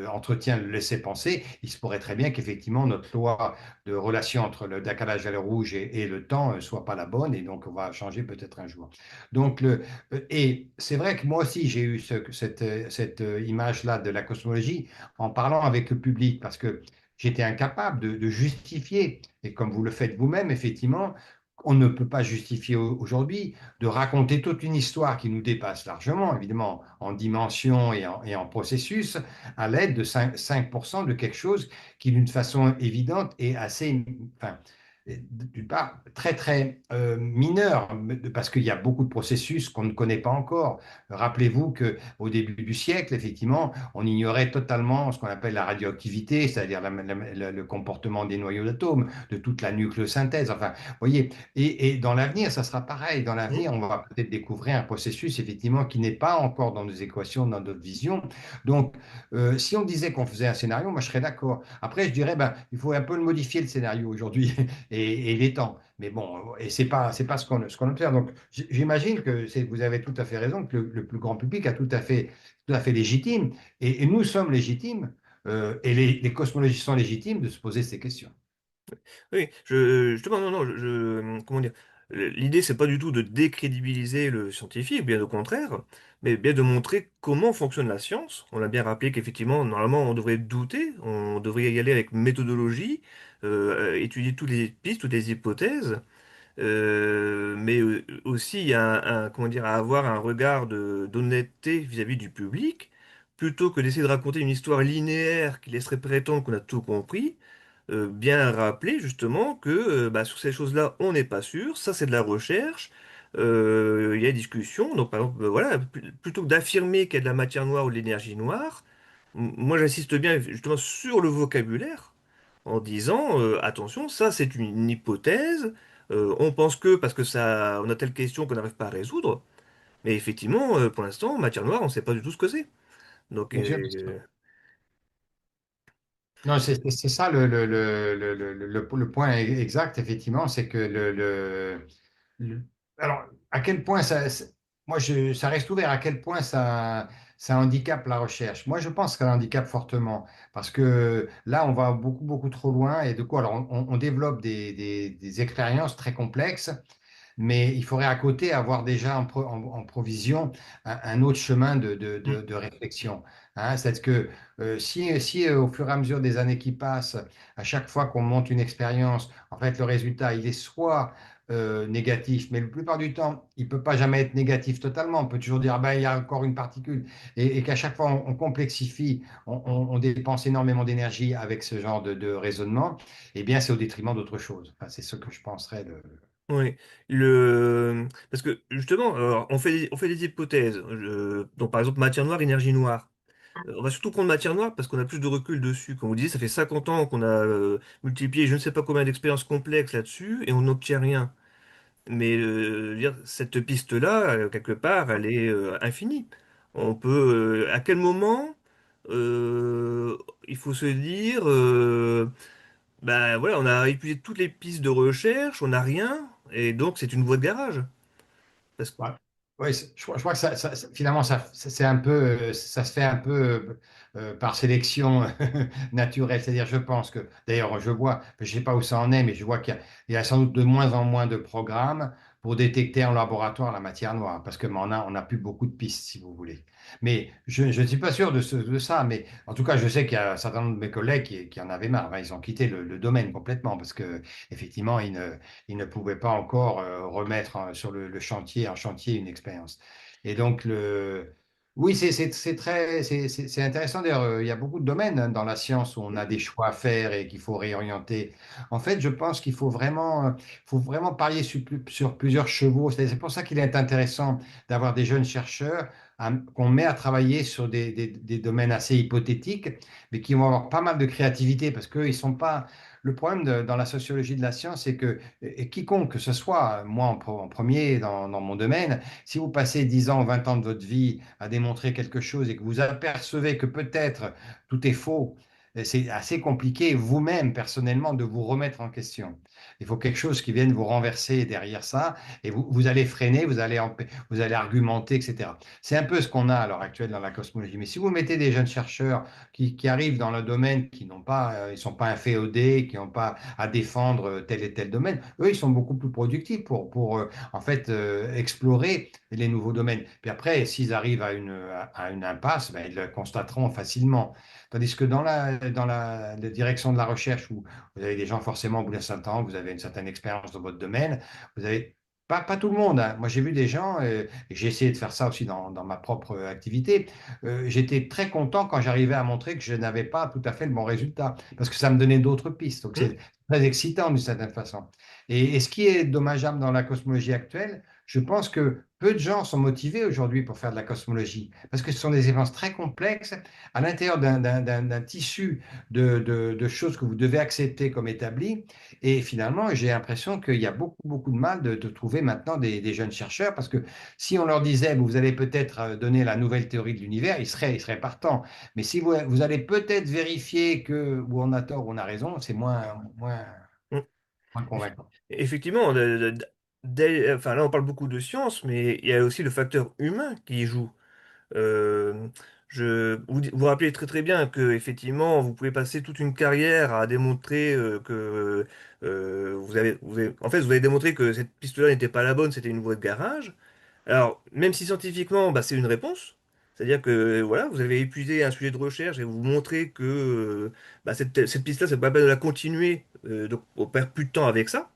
entretien le laissait penser, il se pourrait très bien qu'effectivement notre loi de relation entre le décalage à l'heure rouge et le temps soit pas la bonne, et donc on va changer peut-être un jour. Donc, et c'est vrai que moi aussi, j'ai eu cette image-là de la cosmologie en parlant avec le public, parce que j'étais incapable de justifier, et comme vous le faites vous-même, effectivement, on ne peut pas justifier aujourd'hui de raconter toute une histoire qui nous dépasse largement, évidemment, en dimension et en processus, à l'aide de 5% de quelque chose qui, d'une façon évidente, est assez, enfin, d'une part, très, très mineur, parce qu'il y a beaucoup de processus qu'on ne connaît pas encore. Rappelez-vous qu'au début du siècle, effectivement, on ignorait totalement ce qu'on appelle la radioactivité, c'est-à-dire le comportement des noyaux d'atomes, de toute la nucléosynthèse. Enfin, vous voyez, et dans l'avenir, ça sera pareil. Dans Mm. l'avenir, on va peut-être découvrir un processus, effectivement, qui n'est pas encore dans nos équations, dans notre vision. Donc, si on disait qu'on faisait un scénario, moi, je serais d'accord. Après, je dirais, ben, il faut un peu le modifier, le scénario aujourd'hui. Et il est temps. Mais bon, et c'est pas ce qu'on observe. Donc, j'imagine que vous avez tout à fait raison, que le plus grand public a tout à fait légitime, et nous sommes légitimes, et les cosmologistes sont légitimes de se poser ces questions. Oui, justement, non, non, comment dire, l'idée, c'est pas du tout de décrédibiliser le scientifique, bien au contraire, mais bien de montrer comment fonctionne la science. On a bien rappelé qu'effectivement, normalement, on devrait douter, on devrait y aller avec méthodologie, étudier toutes les pistes, toutes les hypothèses, mais aussi il y a comment dire, à avoir un regard d'honnêteté vis-à-vis du public, plutôt que d'essayer de raconter une histoire linéaire qui laisserait prétendre qu'on a tout compris. Bien rappeler justement que bah, sur ces choses-là, on n'est pas sûr, ça c'est de la recherche, il y a discussion, donc par exemple, voilà, plutôt que d'affirmer qu'il y a de la matière noire ou de l'énergie noire, moi j'insiste bien justement sur le vocabulaire, en disant, attention, ça c'est une hypothèse, on pense que parce que ça, on a telle question qu'on n'arrive pas à résoudre, mais effectivement, pour l'instant, matière noire, on ne sait pas du tout ce que c'est. Donc, Bien sûr. Non, c'est ça le point exact, effectivement, c'est que le- alors, à quel point ça reste ouvert, à quel point ça handicape la recherche. Moi, je pense que ça handicape fortement, parce que là, on va beaucoup, beaucoup trop loin, et de quoi, alors, on développe des expériences très complexes, mais il faudrait à côté avoir déjà en provision un autre chemin de réflexion. Hein. C'est que si au fur et à mesure des années qui passent, à chaque fois qu'on monte une expérience, en fait, le résultat, il est soit négatif, mais la plupart du temps, il ne peut pas jamais être négatif totalement. On peut toujours dire, ah ben, il y a encore une particule, et qu'à chaque fois, on complexifie, on dépense énormément d'énergie avec ce genre de raisonnement, eh bien, c'est au détriment d'autre chose. Enfin, c'est ce que je penserais. oui, parce que justement, alors, on fait des hypothèses. Donc par exemple, matière noire, énergie noire. On va surtout prendre matière noire parce qu'on a plus de recul dessus. Comme vous disiez, ça fait 50 ans qu'on a multiplié je ne sais pas combien d'expériences complexes là-dessus et on n'obtient rien. Mais je veux dire, cette piste-là, quelque part, elle est infinie. On peut, à quel moment euh, il faut se dire, ben voilà, on a épuisé toutes les pistes de recherche, on n'a rien, et donc c'est une voie de garage. Parce que, Ouais. Ouais, je crois que finalement, c'est un peu, ça se fait un peu par sélection naturelle. C'est-à-dire, je pense que, d'ailleurs, je vois, je ne sais pas où ça en est, mais je vois il y a sans doute de moins en moins de programmes pour détecter en laboratoire la matière noire, parce que on a plus beaucoup de pistes, si vous voulez. Mais je ne suis pas sûr de ça, mais en tout cas, je sais qu'il y a un certain nombre de mes collègues qui en avaient marre. Hein. Ils ont quitté le domaine complètement, parce que effectivement, ils ne pouvaient pas encore remettre sur le chantier, en chantier une expérience. Et donc, oui, c'est très, c'est intéressant. D'ailleurs, il y a beaucoup de domaines hein, dans la science où on a des choix à faire et qu'il faut réorienter. En fait, je pense faut vraiment parier sur plusieurs chevaux. C'est pour ça qu'il est intéressant d'avoir des jeunes chercheurs qu'on met à travailler sur des domaines assez hypothétiques, mais qui vont avoir pas mal de créativité parce qu'ils sont pas. Le problème dans la sociologie de la science, c'est que et quiconque que ce soit, moi en premier dans mon domaine, si vous passez 10 ans ou 20 ans de votre vie à démontrer quelque chose et que vous apercevez que peut-être tout est faux, c'est assez compliqué vous-même personnellement de vous remettre en question. Il faut quelque chose qui vienne vous renverser derrière ça et vous allez freiner, vous allez argumenter, etc. C'est un peu ce qu'on a à l'heure actuelle dans la cosmologie. Mais si vous mettez des jeunes chercheurs qui arrivent dans le domaine, qui n'ont pas, ils sont pas inféodés, qui n'ont pas à défendre tel et tel domaine, eux, ils sont beaucoup plus productifs pour en fait, explorer les nouveaux domaines. Puis après, s'ils arrivent à une impasse, ben, ils le constateront facilement. Tandis que la direction de la recherche, où vous avez des gens forcément au bout d'un certain temps, vous avez une certaine expérience dans votre domaine, vous avez pas tout le monde. Hein. Moi, j'ai vu des gens, et j'ai essayé de faire ça aussi dans ma propre activité. J'étais très content quand j'arrivais à montrer que je n'avais pas tout à fait le bon résultat, parce que ça me donnait d'autres pistes. Donc, hmm, c'est très excitant d'une certaine façon. Et ce qui est dommageable dans la cosmologie actuelle, je pense que peu de gens sont motivés aujourd'hui pour faire de la cosmologie, parce que ce sont des expériences très complexes à l'intérieur d'un tissu de choses que vous devez accepter comme établies. Et finalement, j'ai l'impression qu'il y a beaucoup de mal de trouver maintenant des jeunes chercheurs, parce que si on leur disait, vous allez peut-être donner la nouvelle théorie de l'univers, ils seraient partants. Mais si vous allez peut-être vérifier que où on a tort ou on a raison, c'est hmm. moins Eff- convaincant. Effectivement, enfin là on parle beaucoup de science, mais il y a aussi le facteur humain qui y joue. Euh, vous rappelez très très bien que effectivement vous pouvez passer toute une carrière à démontrer que en fait vous avez démontré que cette piste-là n'était pas la bonne, c'était une voie de garage. Alors même si scientifiquement bah, c'est une réponse, c'est-à-dire que voilà vous avez épuisé un sujet de recherche et vous montrez que bah, cette piste-là c'est pas la peine de la continuer, donc on perd plus de temps avec ça.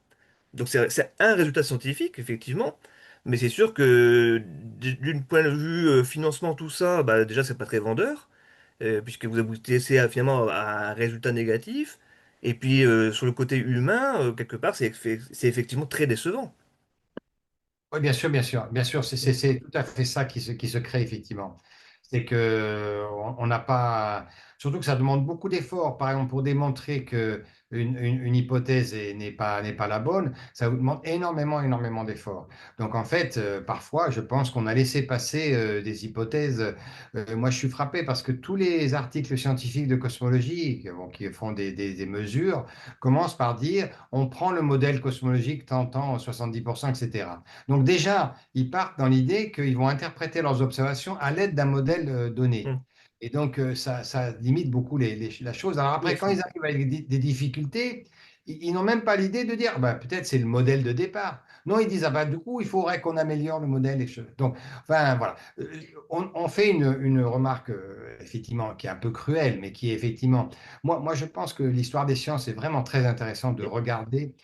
Donc c'est un résultat scientifique, effectivement, mais c'est sûr que d'une point de vue financement, tout ça, bah, déjà c'est pas très vendeur, puisque vous aboutissez finalement à un résultat négatif. Et puis sur le côté humain, quelque part, c'est effectivement très décevant. Oui, bien sûr, c'est tout à fait ça qui se crée effectivement. C'est que on n'a pas, surtout que ça demande beaucoup d'efforts. Par exemple, pour démontrer que une hypothèse n'est pas la bonne, ça vous demande énormément d'efforts. Donc en fait, parfois, je pense qu'on a laissé passer des hypothèses. Moi, je suis frappé parce que tous les articles scientifiques de cosmologie bon, qui font des mesures commencent par dire on prend le modèle cosmologique tentant 70%, etc. Donc déjà, ils partent dans l'idée qu'ils vont interpréter leurs observations à l'aide d'un modèle donné. Hmm. Et donc, ça limite beaucoup la chose. Alors Oui, après, quand ils arrivent avec des difficultés, ils n'ont même pas l'idée de dire, bah, peut-être c'est le modèle de départ. Non, ils disent, ah bah, du coup, il faudrait qu'on améliore le modèle. Donc, enfin, voilà. On fait une remarque, effectivement, qui est un peu cruelle, mais qui est effectivement... Moi, je pense que l'histoire des sciences est vraiment très intéressante de hmm, regarder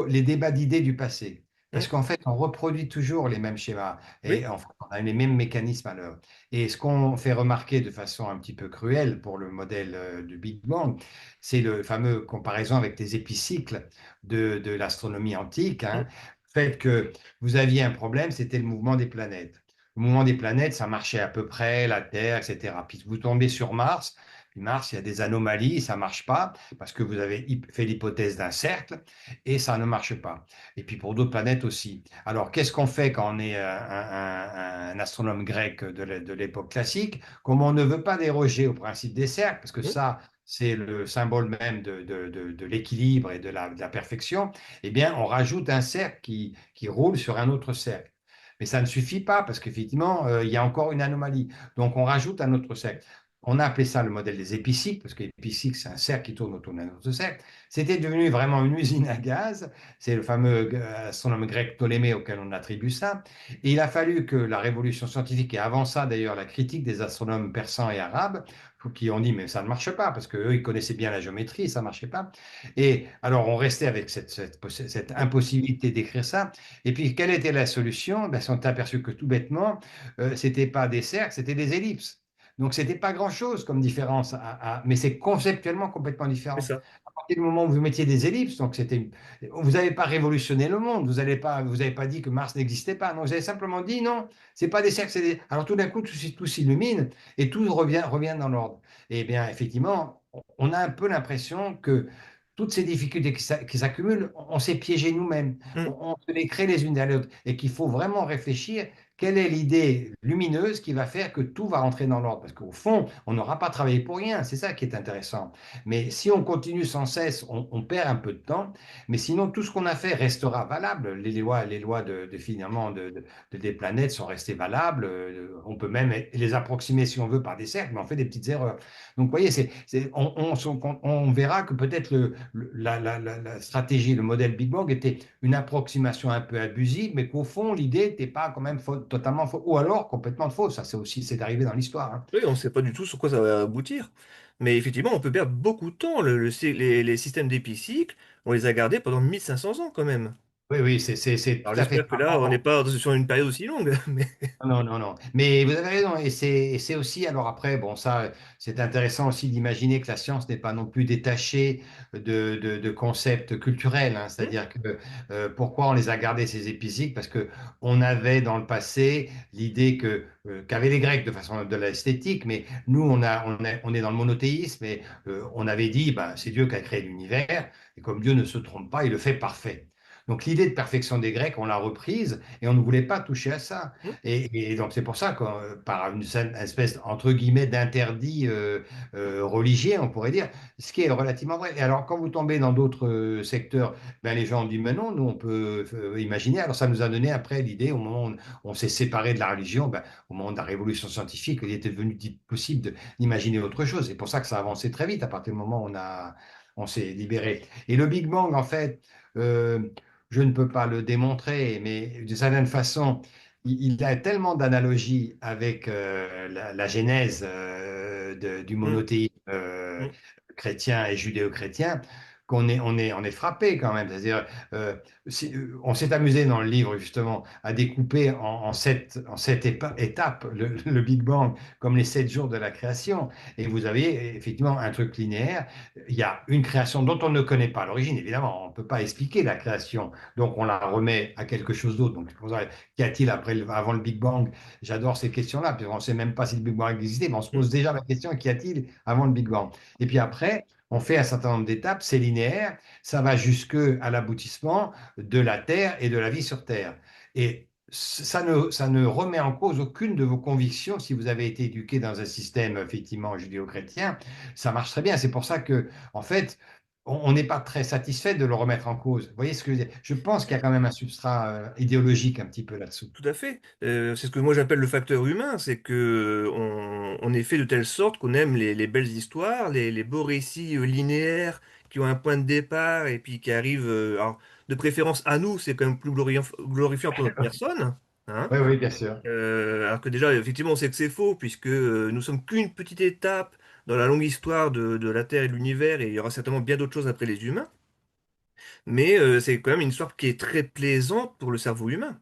les débats d'idées du passé. Parce hmm. qu'en fait, on reproduit toujours les mêmes schémas et Oui. en fait, on a les mêmes mécanismes à l'œuvre. Et ce qu'on fait remarquer de façon un petit peu cruelle pour le modèle du Big Bang, c'est le fameux comparaison avec les épicycles de l'astronomie antique. Hmm, Hein. Le fait que vous aviez un problème, c'était le mouvement des planètes. Le mouvement des planètes, ça marchait à peu près, la Terre, etc. Puis vous tombez sur Mars, Puis Mars, il y a des anomalies, ça marche pas parce que vous avez fait l'hypothèse d'un cercle et ça ne marche pas. Et puis pour d'autres planètes aussi. Alors, qu'est-ce qu'on fait quand on est un astronome grec de l'époque classique? Comme on ne veut pas déroger au principe des cercles, parce que Mmh. ça, c'est le symbole même de l'équilibre et de la perfection, eh bien, on rajoute un cercle qui roule sur un autre cercle. Mais ça ne suffit pas parce qu'effectivement, il y a encore une anomalie. Donc, on rajoute un autre cercle. On a appelé ça le modèle des épicycles, parce que l'épicycle, c'est un cercle qui tourne autour d'un autre cercle. C'était devenu vraiment une usine à gaz. C'est le fameux astronome grec Ptolémée auquel on attribue ça. Et il a fallu que la révolution scientifique, et avant ça d'ailleurs la critique des astronomes persans et arabes, qui ont dit mais ça ne marche pas, parce qu'eux, ils connaissaient bien la géométrie, ça ne marchait pas. Et alors on restait avec cette impossibilité d'écrire ça. Et puis quelle était la solution? Ben, ils sont aperçus que tout bêtement, c'était pas des cercles, c'était des ellipses. Donc, c'était pas grand-chose comme différence, mais c'est conceptuellement complètement C'est différent. ça. À partir du moment où vous mettiez des ellipses, donc vous n'avez pas révolutionné le monde, vous avez pas dit que Mars n'existait pas. Non, vous avez simplement dit non, c'est pas des cercles, Alors tout d'un coup, tout s'illumine et tout revient dans l'ordre. Et bien, effectivement, on a un peu l'impression que toutes ces difficultés qui s'accumulent, on s'est piégé nous-mêmes. Mmh. On se les crée les unes derrière les autres et qu'il faut vraiment réfléchir quelle est l'idée lumineuse qui va faire que tout va rentrer dans l'ordre? Parce qu'au fond, on n'aura pas travaillé pour rien. C'est ça qui est intéressant. Mais si on continue sans cesse, on perd un peu de temps. Mais sinon, tout ce qu'on a fait restera valable. Les lois finalement des planètes sont restées valables. On peut même les approximer si on veut par des cercles, mais on fait des petites erreurs. Donc, vous voyez, on verra que peut-être la stratégie, le modèle Big Bang était une approximation un peu abusive, mais qu'au fond, l'idée n'était pas quand même totalement fausse, ou alors complètement fausse. Ça, c'est arrivé dans l'histoire, hein. Oui, on ne sait pas du tout sur quoi ça va aboutir. Mais effectivement, on peut perdre beaucoup de temps. Les systèmes d'épicycles, on les a gardés pendant 1500 ans quand même. Oui, oui, c'est Alors tout à fait j'espère que ça. là, on n'est pas sur une période aussi longue. Mais... Non, non, non. Mais vous avez raison. Et c'est aussi, alors après, bon, ça, c'est intéressant aussi d'imaginer que la science n'est pas non plus détachée de concepts culturels, hein. Hmm. C'est-à-dire que pourquoi on les a gardés, ces épicycles? Parce que on avait dans le passé l'idée qu'avaient les Grecs de façon de l'esthétique, mais nous, on est dans le monothéisme et on avait dit, ben, c'est Dieu qui a créé l'univers et comme Dieu ne se trompe pas, il le fait parfait. Donc l'idée de perfection des Grecs, on l'a reprise et on ne voulait pas toucher à ça. Hmm. Et donc c'est pour ça que par une espèce entre guillemets d'interdit religieux, on pourrait dire, ce qui est relativement vrai. Et alors quand vous tombez dans d'autres secteurs, ben, les gens ont dit mais non, nous on peut imaginer. Alors ça nous a donné après l'idée au moment où on s'est séparé de la religion, ben, au moment de la révolution scientifique, il était devenu possible d'imaginer autre chose. C'est pour ça que ça a avancé très vite à partir du moment où on s'est libéré. Et le Big Bang en fait. euh, je ne peux pas le démontrer, mais d'une certaine façon, il a tellement d'analogies avec la genèse du Hmm. monothéisme Hmm. chrétien et judéo-chrétien on est frappé quand même. C'est-à-dire, on s'est amusé dans le livre justement à découper en sept étapes le Big Bang comme les 7 jours de la création. Et vous avez effectivement un truc linéaire. Il y a une création dont on ne connaît pas l'origine. Évidemment, on ne peut pas expliquer la création. Donc, on la remet à quelque chose d'autre. Donc, qu'y a-t-il avant le Big Bang? J'adore ces questions-là, puis on ne sait même pas si le Big Bang existait, mais on se Hmm. pose déjà la question, qu'y a-t-il avant le Big Bang? Et puis après, on fait un certain nombre d'étapes, c'est linéaire, ça va jusque à l'aboutissement de la Terre et de la vie sur Terre. Et ça ne remet en cause aucune de vos convictions si vous avez été éduqué dans un système effectivement judéo-chrétien. Ça marche très bien. C'est pour ça que, en fait, on n'est pas très satisfait de le remettre en cause. Vous voyez ce que je veux dire? Je pense qu'il y a quand même un substrat idéologique un petit peu là-dessous. Tout à fait. C'est ce que moi j'appelle le facteur humain, c'est que on est fait de telle sorte qu'on aime les belles histoires, les beaux récits linéaires qui ont un point de départ et puis qui arrivent, alors, de préférence à nous, c'est quand même plus glorifiant pour notre personne, hein. Oui, oui, bien sûr. Alors que déjà, effectivement, on sait que c'est faux, puisque nous sommes qu'une petite étape dans la longue histoire de la Terre et de l'univers, et il y aura certainement bien d'autres choses après les humains. Mais c'est quand même une histoire qui est très plaisante pour le cerveau humain.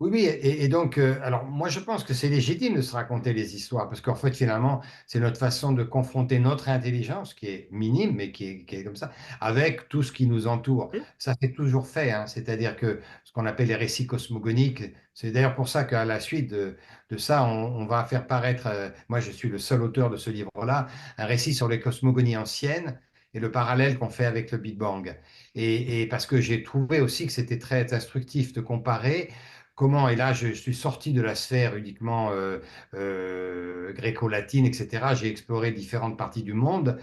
Oui, oui, et donc, alors moi je pense que c'est légitime de se raconter les histoires, parce qu'en fait finalement c'est notre façon de confronter notre intelligence, qui est minime, mais qui est comme ça, avec tout ce qui nous entoure. Hmm. Ça c'est toujours fait, hein, c'est-à-dire que ce qu'on appelle les récits cosmogoniques, c'est d'ailleurs pour ça qu'à la suite de ça, on va faire paraître, moi je suis le seul auteur de ce livre-là, un récit sur les cosmogonies anciennes et le parallèle qu'on fait avec le Big Bang. Et parce que j'ai trouvé aussi que c'était très instructif de comparer comment, et là je suis sorti de la sphère uniquement gréco-latine, etc. J'ai exploré différentes parties du monde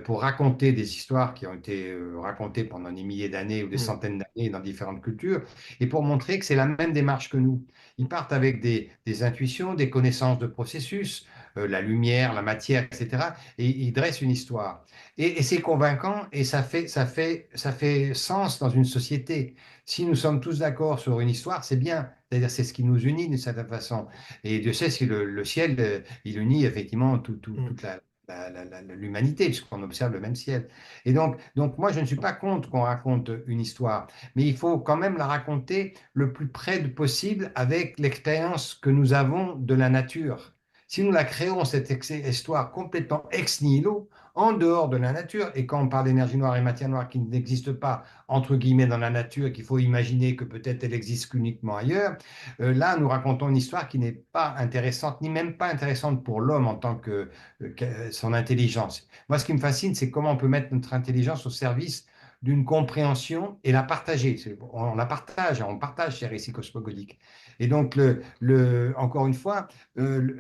pour raconter des histoires qui ont été racontées pendant des milliers d'années ou des Hmm. centaines d'années dans différentes cultures, et pour montrer que c'est la même démarche que nous. Ils partent avec des intuitions, des connaissances de processus, la lumière, la matière, etc. Et ils dressent une histoire. Et c'est convaincant et ça fait sens dans une société. Si nous sommes tous d'accord sur une histoire, c'est bien. C'est-à-dire, c'est ce qui nous unit d'une certaine façon. Et Dieu sait si le ciel, il unit effectivement Hmm. toute l'humanité, puisqu'on observe le même ciel. Et donc, moi, je ne suis pas contre qu'on raconte une histoire, mais il faut quand même la raconter le plus près de possible avec l'expérience que nous avons de la nature. Si nous la créons, cette histoire complètement ex nihilo, en dehors de la nature, et quand on parle d'énergie noire et matière noire qui n'existent pas, entre guillemets, dans la nature, qu'il faut imaginer que peut-être elle existe qu'uniquement ailleurs, là, nous racontons une histoire qui n'est pas intéressante, ni même pas intéressante pour l'homme en tant que son intelligence. Moi, ce qui me fascine, c'est comment on peut mettre notre intelligence au service d'une compréhension et la partager. On la partage, on partage ces récits cosmogoniques. Et donc, encore une fois,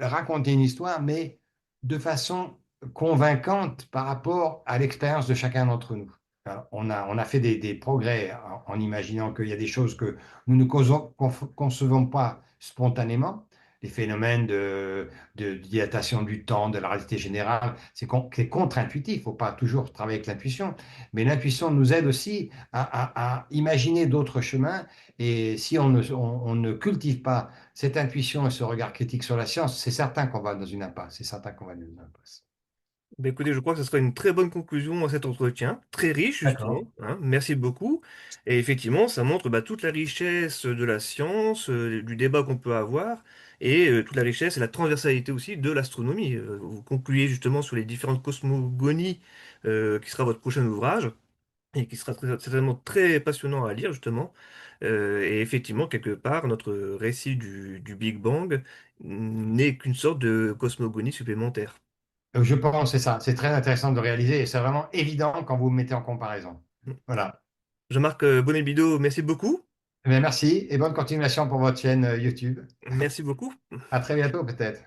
raconter une histoire, mais de façon convaincante par rapport à l'expérience de chacun d'entre nous. Alors, on a fait des progrès en imaginant qu'il y a des choses que nous ne concevons pas spontanément. Les phénomènes de dilatation du temps, de la réalité générale, c'est contre-intuitif. Il ne faut pas toujours travailler avec l'intuition. Mais l'intuition nous aide aussi à imaginer d'autres chemins. Et si on ne cultive pas cette intuition et ce regard critique sur la science, c'est certain qu'on va dans une impasse. C'est certain qu'on va dans une impasse. Ben écoutez, je crois que ce sera une très bonne conclusion à cet entretien, très riche justement, D'accord. hein. Merci beaucoup. Et effectivement, ça montre toute la richesse de la science, du débat qu'on peut avoir, et toute la richesse et la transversalité aussi de l'astronomie. Vous concluez justement sur les différentes cosmogonies, qui sera votre prochain ouvrage, et qui sera certainement très passionnant à lire justement. Et effectivement, quelque part, notre récit du Big Bang n'est qu'une sorte de cosmogonie supplémentaire. Je pense, c'est ça. C'est très intéressant de réaliser et c'est vraiment évident quand vous vous mettez en comparaison. Voilà. Jean-Marc Bonnebido, merci beaucoup. Eh bien, merci et bonne continuation pour votre chaîne YouTube. Merci beaucoup. À très bientôt peut-être.